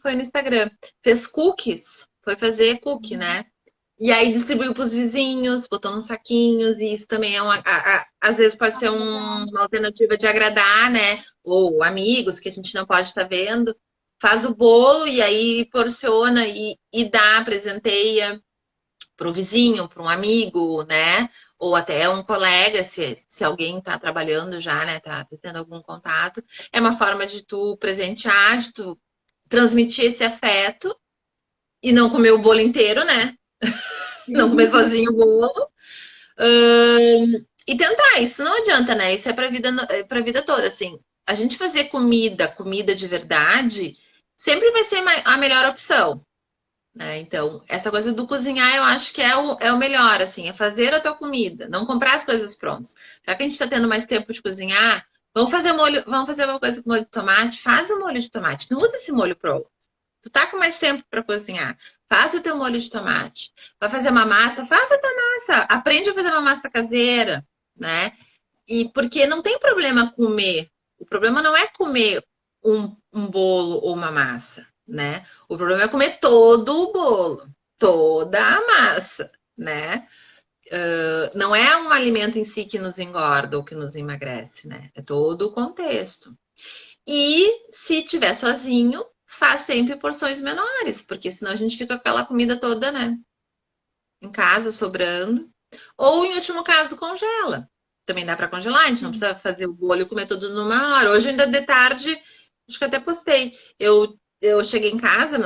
Speaker 2: foi no Instagram, fez cookies, foi fazer cookie, né? E aí distribuiu para os vizinhos, botou nos saquinhos, e isso também é às vezes pode ser
Speaker 1: Legal.
Speaker 2: uma alternativa de agradar, né? Ou amigos que a gente não pode estar vendo. Faz o bolo e aí porciona e dá, presenteia para o vizinho, para um amigo, né? Ou até um colega, se alguém está trabalhando já, né? Tá tendo algum contato. É uma forma de tu presentear, de tu transmitir esse afeto e não comer o bolo inteiro, né? Não comer sozinho o bolo. E tentar, isso não adianta, né? Isso é pra vida toda, assim. A gente fazer comida de verdade, sempre vai ser a melhor opção, né? Então, essa coisa do cozinhar, eu acho que é o melhor, assim, é fazer a tua comida, não comprar as coisas prontas. Já que a gente tá tendo mais tempo de cozinhar, vamos fazer uma coisa com molho de tomate, faz o molho de tomate, não usa esse molho pronto. Tu tá com mais tempo para cozinhar. Faz o teu molho de tomate. Vai fazer uma massa? Faz a tua massa. Aprende a fazer uma massa caseira, né? E porque não tem problema comer. O problema não é comer um bolo ou uma massa, né? O problema é comer todo o bolo, toda a massa, né? Não é um alimento em si que nos engorda ou que nos emagrece, né? É todo o contexto. E se tiver sozinho, faz sempre porções menores, porque senão a gente fica com aquela comida toda, né? Em casa, sobrando. Ou, em último caso, congela. Também dá para congelar, a gente não
Speaker 1: Sim.
Speaker 2: precisa fazer o bolho e comer tudo numa hora. Hoje, ainda de tarde, acho que até postei. Eu cheguei em casa,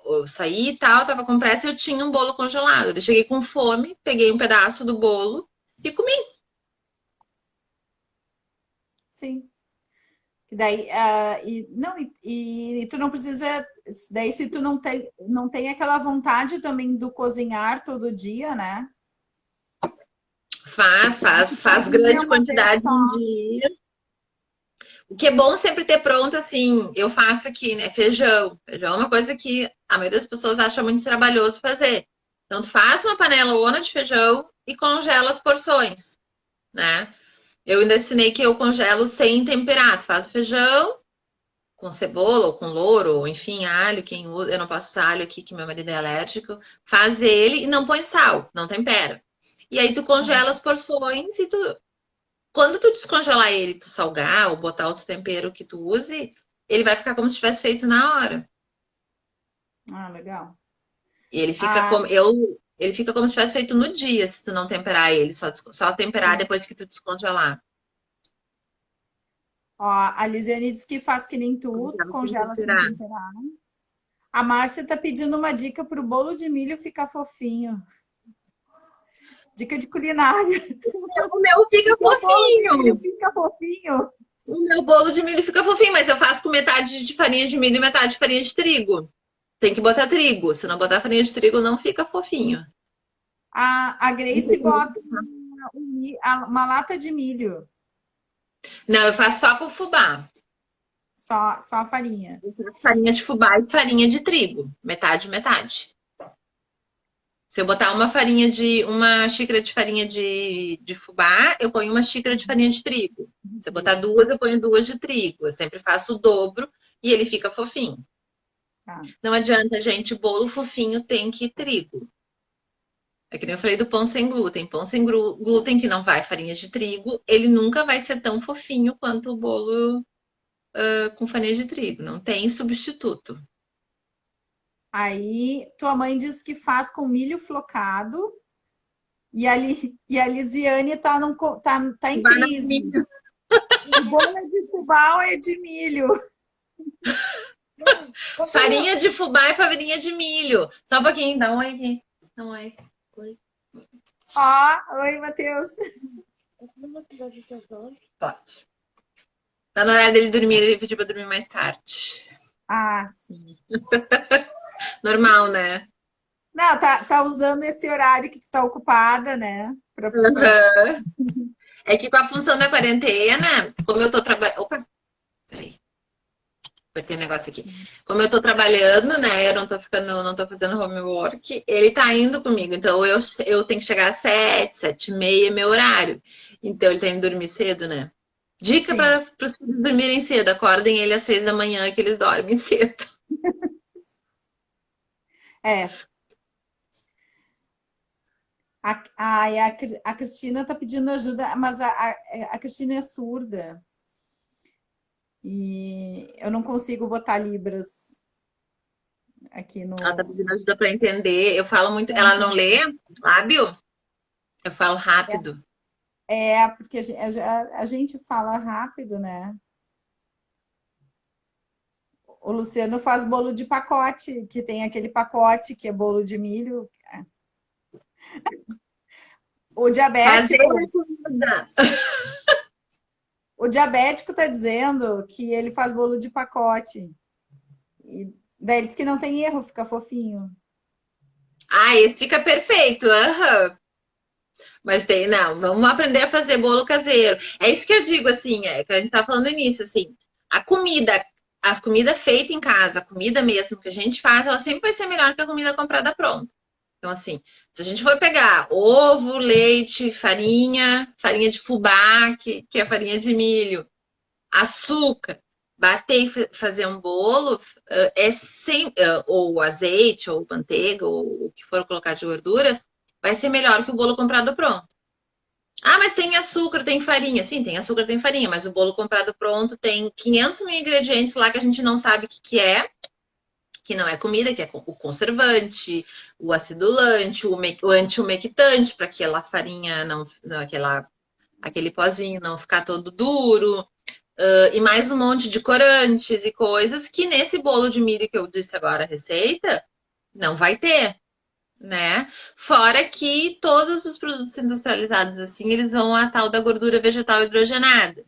Speaker 2: eu saí e tal, tava com pressa e eu tinha um bolo congelado. Eu cheguei com fome, peguei um pedaço do bolo e comi.
Speaker 1: Sim. E daí, não, e tu não precisa, daí se tu não tem aquela vontade também do cozinhar todo dia, né? Tu
Speaker 2: Faz
Speaker 1: cozinha
Speaker 2: grande
Speaker 1: uma vez
Speaker 2: quantidade
Speaker 1: só.
Speaker 2: um dia. O que é bom sempre ter pronto, assim, eu faço aqui, né? Feijão. Feijão é uma coisa que a maioria das pessoas acha muito trabalhoso fazer. Então, tu faz uma panela de feijão e congela as porções, né? Eu ainda ensinei que eu congelo sem temperar. Tu faz o feijão com cebola ou com louro, ou enfim, alho, quem usa. Eu não posso usar alho aqui, que meu marido é alérgico. Faz ele e não põe sal, não tempera. E aí tu congela as porções e tu quando tu descongelar ele, tu salgar ou botar outro tempero que tu use, ele vai ficar como se tivesse feito na hora.
Speaker 1: Ah, legal.
Speaker 2: E
Speaker 1: Ah,
Speaker 2: ele fica como se tivesse feito no dia, se tu não temperar ele, só temperar
Speaker 1: sim.
Speaker 2: depois que tu descongelar.
Speaker 1: Ó, a Lisiane diz que faz que nem tu
Speaker 2: Congela sem
Speaker 1: congela sem
Speaker 2: temperar.
Speaker 1: temperar. A Márcia tá pedindo uma dica para o bolo de milho ficar fofinho. Dica de culinária.
Speaker 2: O meu fica
Speaker 1: O teu bolo de milho
Speaker 2: fofinho.
Speaker 1: fica fofinho.
Speaker 2: O meu bolo de milho fica fofinho, mas eu faço com metade de farinha de milho e metade de farinha de trigo. Tem que botar trigo, se não botar farinha de trigo não fica fofinho.
Speaker 1: A Grace bota uma lata de milho,
Speaker 2: Não, eu faço só com fubá.
Speaker 1: só a farinha.
Speaker 2: Farinha de fubá e farinha de trigo. Metade, metade. Se eu botar uma xícara de farinha de fubá, eu ponho uma xícara de farinha de trigo. Se eu botar duas, eu ponho duas de trigo. Eu sempre faço o dobro e ele fica fofinho.
Speaker 1: Tá.
Speaker 2: Não adianta, gente, bolo fofinho tem que ir trigo. É que nem eu falei do pão sem glúten. Pão sem glúten que não vai farinha de trigo, ele nunca vai ser tão fofinho quanto o bolo com farinha de trigo. Não tem substituto.
Speaker 1: Aí tua mãe diz que faz com milho flocado e a Lisiane tá em
Speaker 2: Fubá não é
Speaker 1: crise.
Speaker 2: milho.
Speaker 1: O bolo é de fubá ou é de milho?
Speaker 2: Farinha de fubá e farinha de milho. Só um pouquinho, dá um oi aqui. Dá um oi. Oi.
Speaker 1: Ó, oi, Matheus.
Speaker 2: Pode. Tá na hora dele dormir, ele pediu pra dormir mais tarde.
Speaker 1: Ah, sim.
Speaker 2: Normal, né?
Speaker 1: Não, tá usando esse horário que tu tá ocupada, né?
Speaker 2: Uhum. É que com a função da quarentena, como eu tô trabalhando. Opa, peraí. Apertei um negócio aqui. Como eu tô trabalhando, né? Eu não tô fazendo homework, ele tá indo comigo. Então eu tenho que chegar às 7, 7h30 é meu horário. Então ele tem que dormir cedo, né? Dica
Speaker 1: Sim,
Speaker 2: para os filhos dormirem cedo. Acordem ele às 6 da manhã que eles dormem cedo.
Speaker 1: é. A Cristina tá pedindo ajuda, mas a Cristina é surda e eu não consigo botar Libras aqui
Speaker 2: Ela tá
Speaker 1: no.
Speaker 2: pedindo ajuda para entender. Eu falo muito. Ela não lê lábio? Eu falo rápido.
Speaker 1: Porque a gente fala rápido, né? O Luciano faz bolo de pacote, que tem aquele pacote que é bolo de milho. O
Speaker 2: Fazer
Speaker 1: diabético,
Speaker 2: comida.
Speaker 1: o diabético tá dizendo que ele faz bolo de pacote. E daí ele diz que não tem erro, fica fofinho.
Speaker 2: Ah, esse fica perfeito. Aham. Mas tem, não, vamos aprender a fazer bolo caseiro. É isso que eu digo, assim, é que a gente tá falando no início, assim, a comida, a comida feita em casa, a comida mesmo que a gente faz, ela sempre vai ser melhor que a comida comprada pronta. Então, assim, se a gente for pegar ovo, leite, farinha, farinha de fubá, que é farinha de milho, açúcar, bater e fazer um bolo, é sem, ou azeite, ou manteiga, ou o que for colocar de gordura, vai ser melhor que o bolo comprado pronto. Ah, mas tem açúcar, tem farinha. Sim, tem açúcar, tem farinha, mas o bolo comprado pronto tem 500 mil ingredientes lá que a gente não sabe o que é, que não é comida, que é o conservante, o acidulante, o anti-umectante, para aquela farinha não aquele pozinho não ficar todo duro, e mais um monte de corantes e coisas que nesse bolo de milho que eu disse agora a receita, não vai ter, né? Fora que todos os produtos industrializados assim, eles vão a tal da gordura vegetal hidrogenada.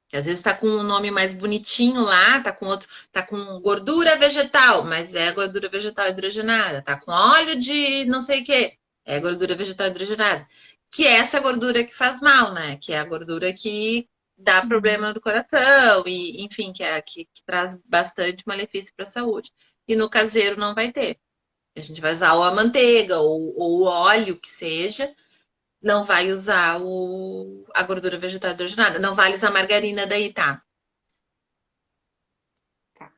Speaker 2: Que às vezes tá com um nome mais bonitinho lá, tá com outro, tá com gordura vegetal, mas é gordura vegetal hidrogenada, tá com óleo de não sei o quê, é gordura vegetal hidrogenada. Que é essa gordura que faz mal, né? Que é a gordura que dá
Speaker 1: Uhum.
Speaker 2: problema do coração e, enfim, que é a que traz bastante malefício para a saúde. E no caseiro não vai ter. A gente vai usar ou a manteiga ou o óleo que seja, não vai usar a gordura vegetal hidrogenada. Não vale usar margarina daí, tá?
Speaker 1: Tá.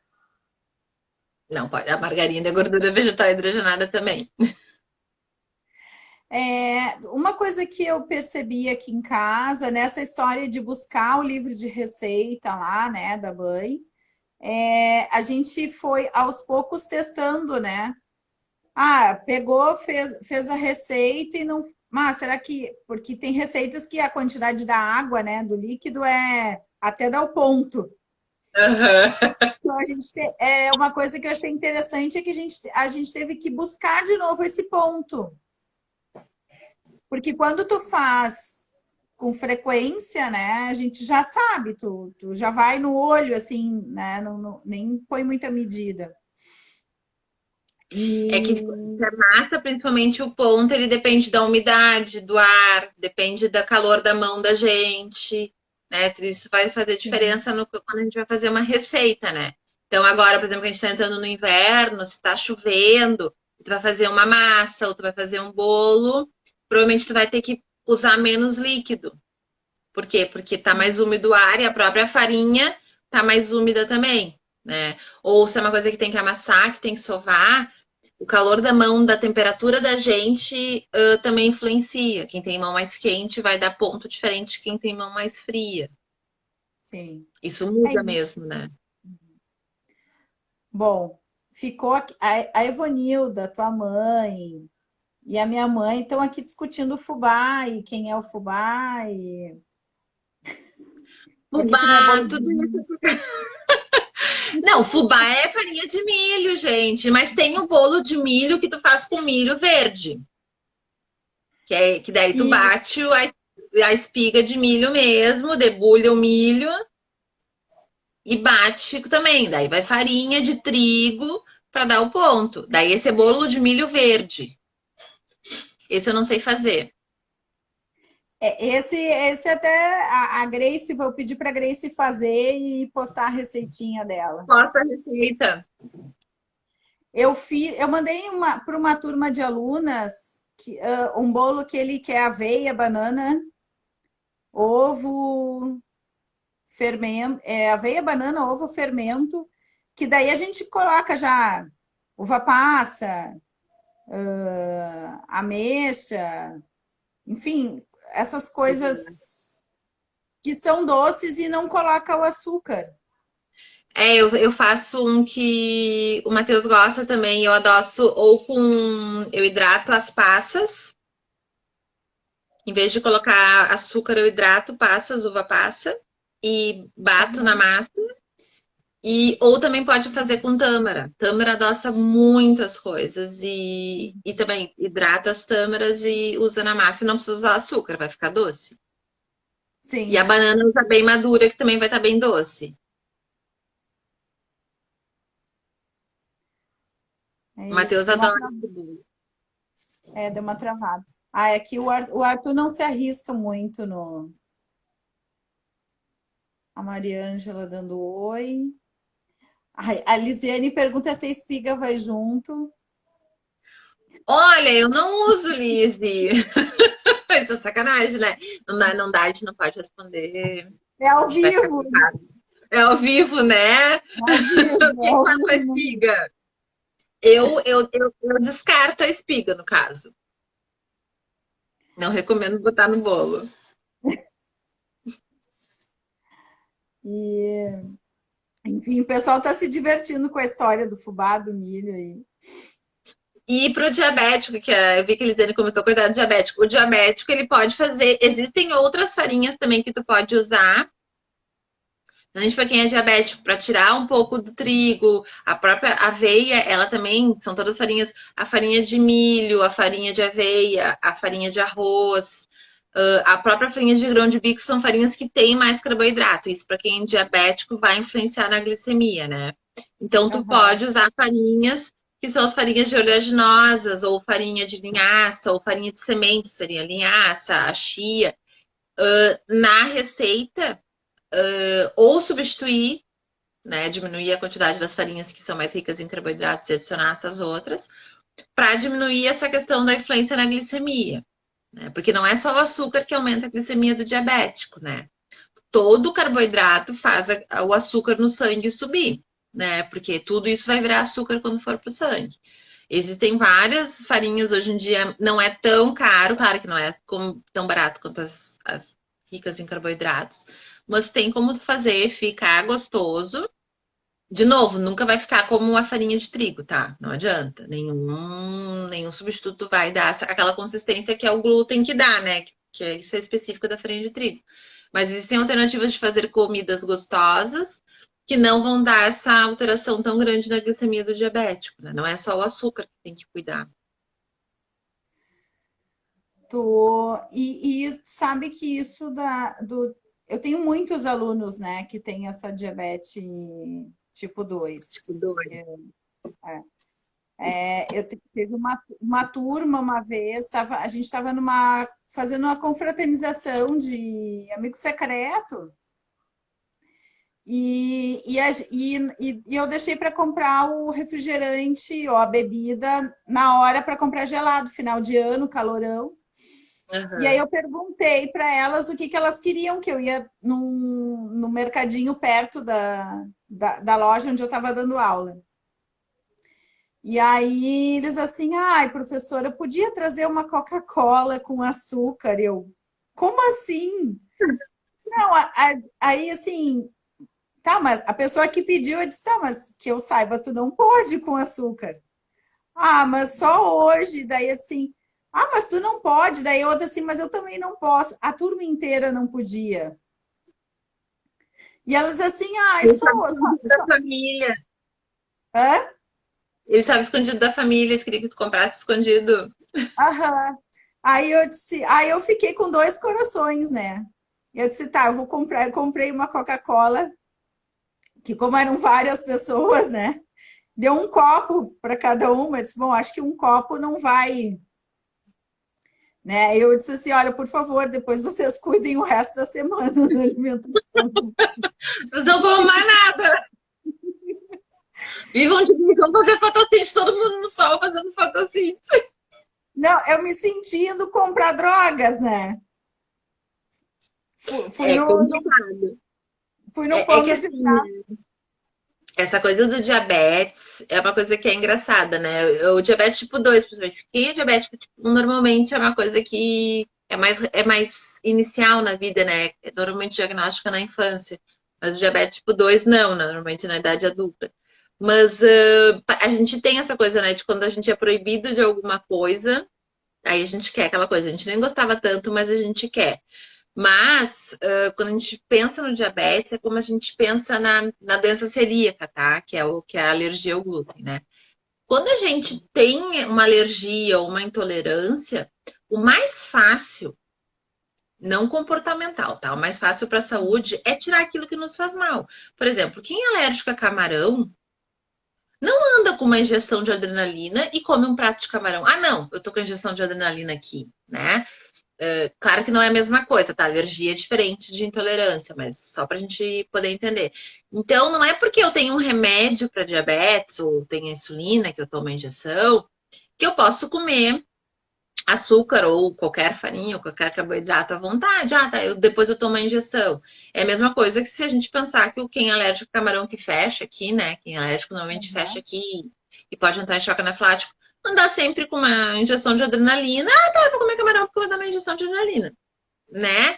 Speaker 2: Não pode. A margarina é gordura vegetal hidrogenada também.
Speaker 1: Uma coisa que eu percebi aqui em casa, nessa história de buscar o livro de receita lá, né, da mãe, a gente foi aos poucos testando, né? Ah, pegou, fez a receita e não. Mas será que. Porque tem receitas que a quantidade da água, né, do líquido é até dar o ponto.
Speaker 2: Aham.
Speaker 1: Então, uma coisa que eu achei interessante é que a gente teve que buscar de novo esse ponto. Porque quando tu faz com frequência, né, a gente já sabe, tu já vai no olho, assim, né, nem põe muita medida.
Speaker 2: É que
Speaker 1: E.
Speaker 2: a massa, principalmente o ponto, ele depende da umidade, do ar, depende do calor da mão da gente, né? Tudo isso vai fazer
Speaker 1: Sim.
Speaker 2: diferença quando a gente vai fazer uma receita, né? Então, agora, por exemplo, que a gente está entrando no inverno, se está chovendo, tu vai fazer uma massa ou tu vai fazer um bolo, provavelmente tu vai ter que usar menos líquido. Por quê? Porque tá
Speaker 1: Sim.
Speaker 2: mais úmido o ar e a própria farinha tá mais úmida também, né? Ou se é uma coisa que tem que amassar, que tem que sovar, o calor da mão, da temperatura da gente também influencia. Quem tem mão mais quente vai dar ponto diferente de quem tem mão mais fria.
Speaker 1: Sim.
Speaker 2: Isso
Speaker 1: É
Speaker 2: muda
Speaker 1: isso.
Speaker 2: mesmo, né?
Speaker 1: Bom, ficou a Evonilda, tua mãe, e a minha mãe estão aqui discutindo o fubá e quem é o fubá e por que não é
Speaker 2: Fubá,
Speaker 1: bolo de
Speaker 2: tudo isso.
Speaker 1: milho.
Speaker 2: Não, fubá é farinha de milho, gente. Mas tem o bolo de milho que tu faz com milho verde. Que daí tu
Speaker 1: E
Speaker 2: bate a espiga de milho mesmo, debulha o milho e bate também. Daí vai farinha de trigo, para dar o ponto. Daí esse é bolo de milho verde. Esse eu não sei fazer.
Speaker 1: Esse até a Grace, vou pedir para a Grace fazer e postar a receitinha dela.
Speaker 2: Posta a receita.
Speaker 1: Eu mandei para uma turma de alunas um bolo que ele quer aveia, banana, ovo, fermento, aveia, banana, ovo, fermento, que daí a gente coloca já uva passa, ameixa, enfim, essas coisas que são doces e não coloca o açúcar.
Speaker 2: Eu faço um que o Matheus gosta também. Eu adoço ou com. Eu hidrato as passas. Em vez de colocar açúcar, eu hidrato passas, uva passa. E bato na massa. Ou também pode fazer com tâmara. Tâmara adoça muitas coisas. E também hidrata as tâmaras e usa na massa. E não precisa usar açúcar, vai ficar doce. E a
Speaker 1: Sim,
Speaker 2: banana usa bem madura, que também vai estar bem doce.
Speaker 1: é
Speaker 2: O
Speaker 1: isso.
Speaker 2: Matheus adora esse bolo.
Speaker 1: Deu uma travada. É que o Arthur não se arrisca muito no. A Mariângela dando oi. Ai, a Lisiane pergunta se a espiga vai junto.
Speaker 2: Olha, eu não uso Lizzy. Isso é sacanagem, né? Não dá, a gente não pode responder.
Speaker 1: É
Speaker 2: A
Speaker 1: ao
Speaker 2: gente vai ficar
Speaker 1: vivo,
Speaker 2: com cara. É ao vivo, né?
Speaker 1: ao vivo, é
Speaker 2: Quem
Speaker 1: ao
Speaker 2: faz a
Speaker 1: vivo.
Speaker 2: espiga? Eu descarto a espiga, no caso. Não recomendo botar no bolo.
Speaker 1: E, enfim, o pessoal está se divertindo com a história do fubá, do milho aí.
Speaker 2: E para o diabético, eu vi que a Elisane comentou, cuidado do diabético. O diabético, ele pode fazer. Existem outras farinhas também que tu pode usar. Principalmente para quem é diabético, para tirar um pouco do trigo, a própria aveia, ela também, são todas farinhas, a farinha de milho, a farinha de aveia, a farinha de arroz, a própria farinha de grão de bico são farinhas que têm mais carboidrato. Isso para quem é diabético vai influenciar na glicemia, né? Então tu
Speaker 1: Aham.
Speaker 2: pode usar farinhas que são as farinhas de oleaginosas, ou farinha de linhaça, ou farinha de semente, seria a linhaça, a chia. Na receita, ou substituir, né, diminuir a quantidade das farinhas que são mais ricas em carboidratos e adicionar essas outras, para diminuir essa questão da influência na glicemia, né? Porque não é só o açúcar que aumenta a glicemia do diabético, né? Todo carboidrato faz o açúcar no sangue subir, né? Porque tudo isso vai virar açúcar quando for para o sangue. Existem várias farinhas hoje em dia, não é tão caro, claro que não é tão barato quanto as ricas em carboidratos, mas tem como fazer ficar gostoso. De novo, nunca vai ficar como a farinha de trigo, tá? Não adianta. Nenhum substituto vai dar aquela consistência que é o glúten que dá, né? Que é isso é específico da farinha de trigo. Mas existem alternativas de fazer comidas gostosas que não vão dar essa alteração tão grande na glicemia do diabético, né? Não é só o açúcar que tem que cuidar.
Speaker 1: E sabe que isso eu tenho muitos alunos, né, que têm essa diabetes tipo 2.
Speaker 2: Tipo, dois.
Speaker 1: Teve uma turma uma vez, a gente estava fazendo uma confraternização de amigo secreto. E eu deixei para comprar o refrigerante ou a bebida na hora para comprar gelado, final de ano, calorão. E aí
Speaker 2: Uhum.
Speaker 1: eu perguntei para elas o que elas queriam, que eu ia no mercadinho perto da loja onde eu estava dando aula. E aí eles assim, ai, professora, eu podia trazer uma Coca-Cola com açúcar? Eu, como assim? Não, aí assim, tá, mas a pessoa que pediu, eu disse, tá, mas que eu saiba, tu não pode com açúcar. Ah, mas só hoje, daí assim, ah, mas tu não pode, daí outra assim, mas eu também não posso. A turma inteira não podia. E elas assim, ah,
Speaker 2: Ele estava escondido da
Speaker 1: só.
Speaker 2: família.
Speaker 1: Hã?
Speaker 2: Ele estava escondido da família, eles queriam que tu comprasse escondido.
Speaker 1: Aham. Aí eu fiquei com dois corações, né? Eu disse, tá, eu vou comprar. Eu comprei uma Coca-Cola, que como eram várias pessoas, né? deu um copo para cada uma. Eu disse, bom, acho que um copo não vai, né? Eu disse assim, olha, por favor, depois vocês cuidem o resto da semana da alimentação.
Speaker 2: Vocês não comem mais nada. Vivam de mim, vão fazer fotossíntese, todo mundo no sol fazendo fotossíntese.
Speaker 1: Não, eu me senti indo comprar drogas, né? Fui
Speaker 2: É
Speaker 1: no,
Speaker 2: complicado.
Speaker 1: fui no
Speaker 2: É que
Speaker 1: ponto de.
Speaker 2: assim, essa coisa do diabetes é uma coisa que é engraçada, né? O diabetes tipo 2, principalmente. Quem é diabético tipo 1, normalmente é uma coisa que é mais inicial na vida, né? É normalmente diagnóstico na infância. Mas o diabetes tipo 2 não, né? Normalmente na idade adulta. Mas a gente tem essa coisa, né? De quando a gente é proibido de alguma coisa, aí a gente quer aquela coisa. A gente nem gostava tanto, mas a gente quer. Mas, quando a gente pensa no diabetes, é como a gente pensa na doença celíaca, tá? Que é a alergia ao glúten, né? Quando a gente tem uma alergia ou uma intolerância, o mais fácil, não comportamental, tá? O mais fácil para a saúde é tirar aquilo que nos faz mal. Por exemplo, quem é alérgico a camarão não anda com uma injeção de adrenalina e come um prato de camarão. Ah, não, eu tô com a injeção de adrenalina aqui, né? Claro que não é a mesma coisa, tá? Alergia é diferente de intolerância, mas só para a gente poder entender. Então, não é porque eu tenho um remédio para diabetes ou tenho insulina, que eu tomo a injeção, que eu posso comer açúcar ou qualquer farinha ou qualquer carboidrato à vontade. Ah, tá, depois eu tomo a injeção. É a mesma coisa que se a gente pensar que quem é alérgico a camarão que fecha aqui, né? Quem é alérgico normalmente fecha
Speaker 1: Uhum.
Speaker 2: aqui e pode entrar em choque anafilático. Andar sempre com uma injeção de adrenalina. Ah, tá, eu vou comer camarão porque eu vou dar uma injeção de adrenalina, né?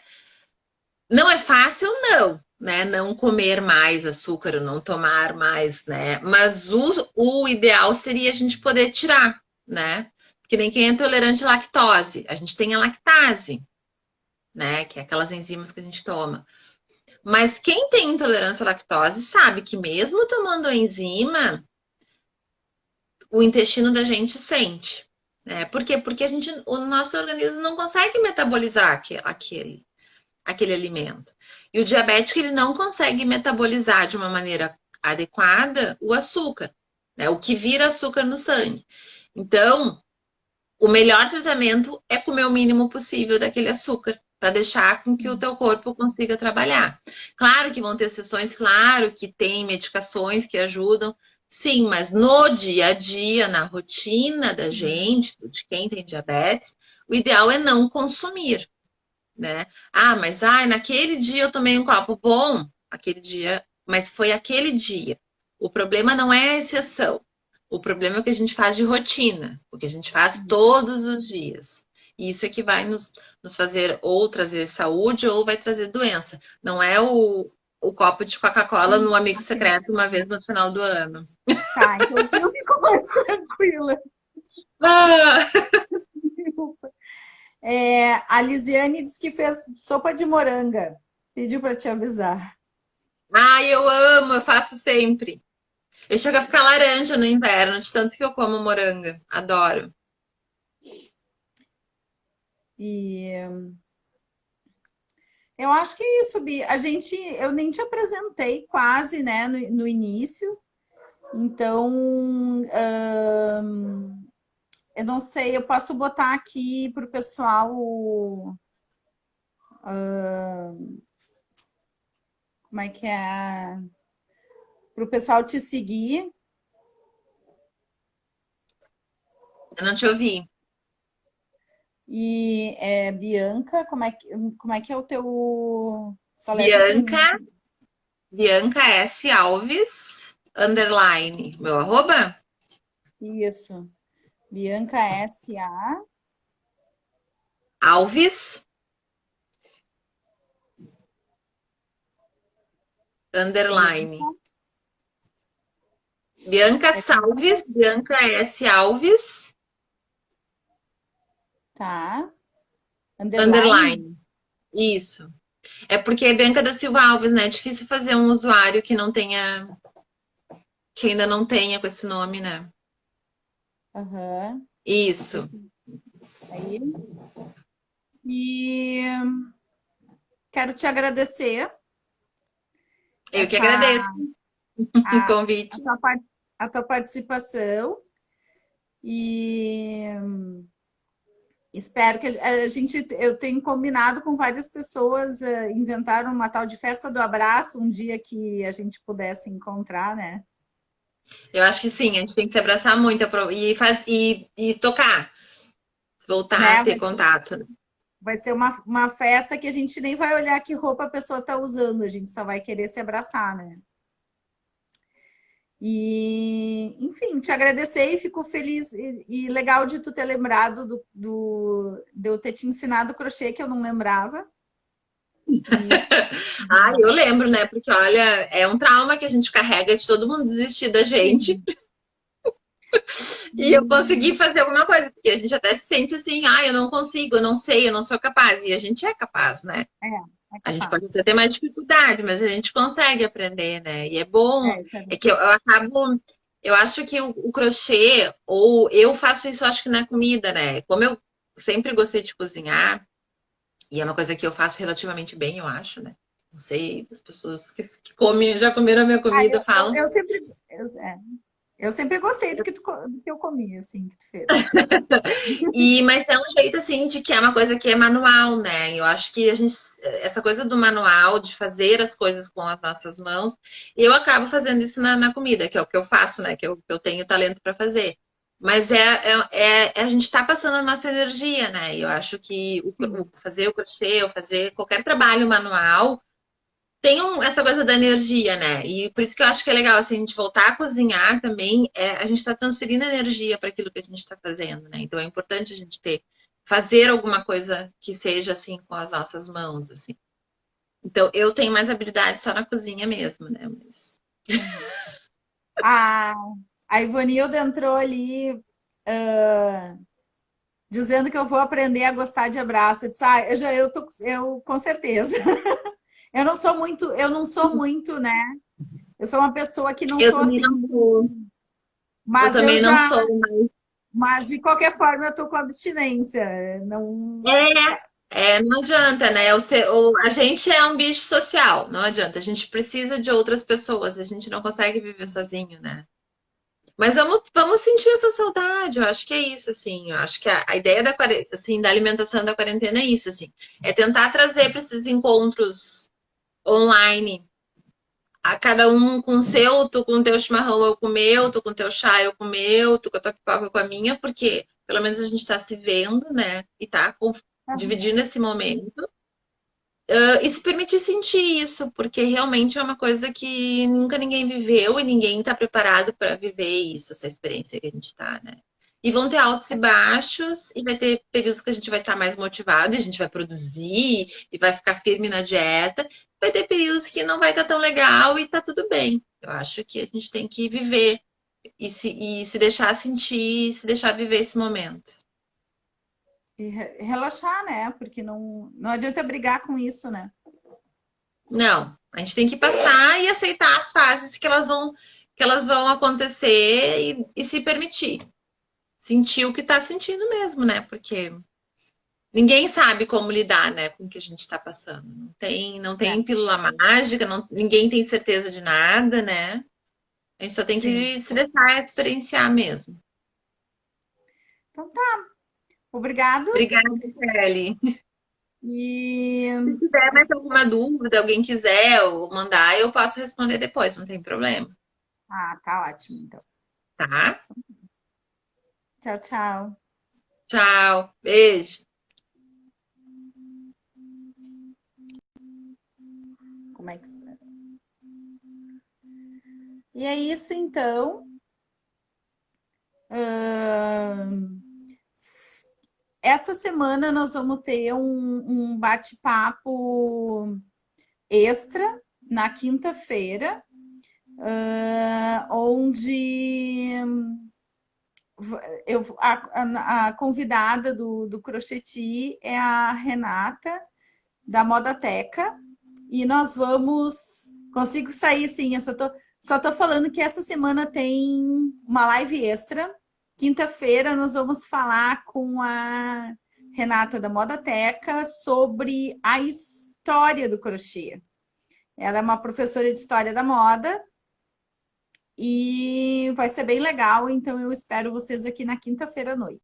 Speaker 2: Não é fácil, não, né? Não comer mais açúcar, ou não tomar mais, né? Mas o ideal seria a gente poder tirar, né? Que nem quem é intolerante à lactose. A gente tem a lactase, né? Que é aquelas enzimas que a gente toma. Mas quem tem intolerância à lactose sabe que mesmo tomando a enzima, o intestino da gente sente. Né? Por quê? Porque o nosso organismo não consegue metabolizar aquele alimento. E o diabético ele não consegue metabolizar de uma maneira adequada o açúcar, né? O que vira açúcar no sangue. Então, o melhor tratamento é comer o mínimo possível daquele açúcar para deixar com que o teu corpo consiga trabalhar. Claro que vão ter sessões, claro que tem medicações que ajudam, sim, mas no dia a dia, na rotina da gente, de quem tem diabetes, o ideal é não consumir, né? Ah, mas naquele dia eu tomei um copo bom, aquele dia, mas foi aquele dia. O problema não é a exceção. O problema é o que a gente faz de rotina, o que a gente faz todos os dias. E isso é que vai nos fazer ou trazer saúde ou vai trazer doença. Não é o copo de Coca-Cola no amigo secreto uma vez no final do ano.
Speaker 1: Tá, então eu fico mais tranquila.
Speaker 2: Ah,
Speaker 1: A Lisiane disse que fez sopa de moranga. Pediu para te avisar.
Speaker 2: eu amo, eu faço sempre. Eu chego a ficar laranja no inverno, de tanto que eu como moranga. Adoro.
Speaker 1: E eu acho que é isso, Bi. Eu nem te apresentei quase, né, no início. Então, eu não sei, eu posso botar aqui para o pessoal, como é que é? Para o pessoal te seguir.
Speaker 2: Eu não te ouvi.
Speaker 1: E Bianca, como é que é o teu. Só letra por mim.
Speaker 2: Bianca, Bianca S. Alves, underline. Meu arroba?
Speaker 1: Isso. Bianca S.A.
Speaker 2: Alves, underline.
Speaker 1: Bianca.
Speaker 2: Bianca
Speaker 1: É
Speaker 2: Salves, Bianca S. Alves,
Speaker 1: Tá. Underline?
Speaker 2: underline. Isso. É porque é Bianca da Silva Alves, né? É difícil fazer um usuário que ainda não tenha com esse nome, né?
Speaker 1: Aham.
Speaker 2: Isso.
Speaker 1: Aí. E quero te agradecer
Speaker 2: Eu que
Speaker 1: essa
Speaker 2: agradeço o
Speaker 1: a
Speaker 2: convite.
Speaker 1: tua parte. a tua participação e espero que eu tenho combinado com várias pessoas, inventaram uma tal de festa do abraço, um dia que a gente pudesse encontrar, né?
Speaker 2: Eu acho que sim, a gente tem que se abraçar muito e tocar, voltar a
Speaker 1: Né?
Speaker 2: ter contato.
Speaker 1: Vai ser uma festa que a gente nem vai olhar que roupa a pessoa está usando, a gente só vai querer se abraçar, né? E, enfim, te agradecer e fico feliz e legal de tu ter lembrado de eu ter te ensinado crochê, que eu não lembrava.
Speaker 2: Ah, eu lembro, né? Porque olha, é um trauma que a gente carrega de todo mundo desistir da gente.
Speaker 1: Sim.
Speaker 2: E eu consegui fazer alguma coisa, porque a gente até se sente assim, ah, eu não consigo, eu não sei, eu não sou capaz. E a gente é capaz, né?
Speaker 1: É
Speaker 2: A gente pode
Speaker 1: capaz.
Speaker 2: até ter mais dificuldade, mas a gente consegue aprender, né? E é bom.
Speaker 1: Isso é
Speaker 2: É que eu acabo. Eu acho que o crochê, ou eu faço isso, acho que na comida, né? Como eu sempre gostei de cozinhar, e é uma coisa que eu faço relativamente bem, eu acho, né? Não sei, as pessoas que comem, já comeram a minha comida falam.
Speaker 1: eu sempre, eu sempre gostei do que eu comia, assim, que tu fez.
Speaker 2: Mas é um jeito assim de que é uma coisa que é manual, né? Eu acho que a gente, essa coisa do manual, de fazer as coisas com as nossas mãos, eu acabo fazendo isso na comida, que é o que eu faço, né? Que eu tenho talento para fazer. Mas a gente está passando a nossa energia, né? Eu acho que
Speaker 1: Sim.
Speaker 2: fazer o crochê, ou fazer qualquer trabalho manual, tem essa coisa da energia, né? E por isso que eu acho que é legal, assim, a gente voltar a cozinhar também, a gente está transferindo energia para aquilo que a gente está fazendo, né? Então é importante a gente fazer alguma coisa que seja assim com as nossas mãos, assim. Então eu tenho mais habilidade só na cozinha mesmo, né? Mas...
Speaker 1: A, a Ivanilda entrou ali dizendo que eu vou aprender a gostar de abraço. Eu disse, eu com certeza. Eu não sou muito, né? Eu sou uma pessoa que não
Speaker 2: Eu
Speaker 1: sou
Speaker 2: também não
Speaker 1: assim,
Speaker 2: sou. Eu
Speaker 1: mas eu
Speaker 2: também não
Speaker 1: já,
Speaker 2: sou.
Speaker 1: mas de qualquer forma eu tô com abstinência. Não,
Speaker 2: Não adianta, né? A gente é um bicho social, não adianta. A gente precisa de outras pessoas, a gente não consegue viver sozinho, né? Mas vamos sentir essa saudade, eu acho que é isso, assim. Eu acho que a ideia assim, da alimentação da quarentena é isso, assim. É tentar trazer para esses encontros online, a cada um com o seu, tu com o teu chimarrão, eu com o meu, tu com o teu chá, eu com o meu, tu com a tua pipoca, com a minha, porque pelo menos a gente está se vendo, né? E tá dividindo esse momento. E se permitir sentir isso, porque realmente é uma coisa que nunca ninguém viveu e ninguém está preparado para viver isso, essa experiência que a gente está, né? E vão ter altos e baixos, e vai ter períodos que a gente vai estar mais motivado, e a gente vai produzir, e vai ficar firme na dieta. Vai ter períodos que não vai estar tão legal e tá tudo bem. Eu acho que a gente tem que viver e se deixar sentir, se deixar viver esse momento.
Speaker 1: e relaxar, né? Porque não adianta brigar com isso, né?
Speaker 2: Não, a gente tem que passar e aceitar as fases que elas vão acontecer e se permitir. Sentir o que está sentindo mesmo, né? Porque ninguém sabe como lidar, né, com o que a gente está passando. Não tem
Speaker 1: É,
Speaker 2: pílula mágica, ninguém tem certeza de nada, né? A gente só tem
Speaker 1: sim.
Speaker 2: que se deixar experienciar mesmo.
Speaker 1: Então tá. Obrigado.
Speaker 2: Obrigada, Kelly.
Speaker 1: E
Speaker 2: Se tiver mais alguma dúvida, alguém quiser ou mandar, eu posso responder depois, não tem problema.
Speaker 1: tá ótimo, então.
Speaker 2: Tá?
Speaker 1: Tchau, tchau.
Speaker 2: Tchau. Beijo.
Speaker 1: Como é que. E é isso, então. Ahn, Essa semana nós vamos ter um bate-papo extra na quinta-feira, onde a convidada do Crocheti é a Renata, da Modateca, e nós vamos. Consigo sair, sim, eu só tô falando que essa semana tem uma live extra. Quinta-feira nós vamos falar com a Renata da Modateca sobre a história do crochê. Ela é uma professora de história da moda e vai ser bem legal, então eu espero vocês aqui na quinta-feira à noite.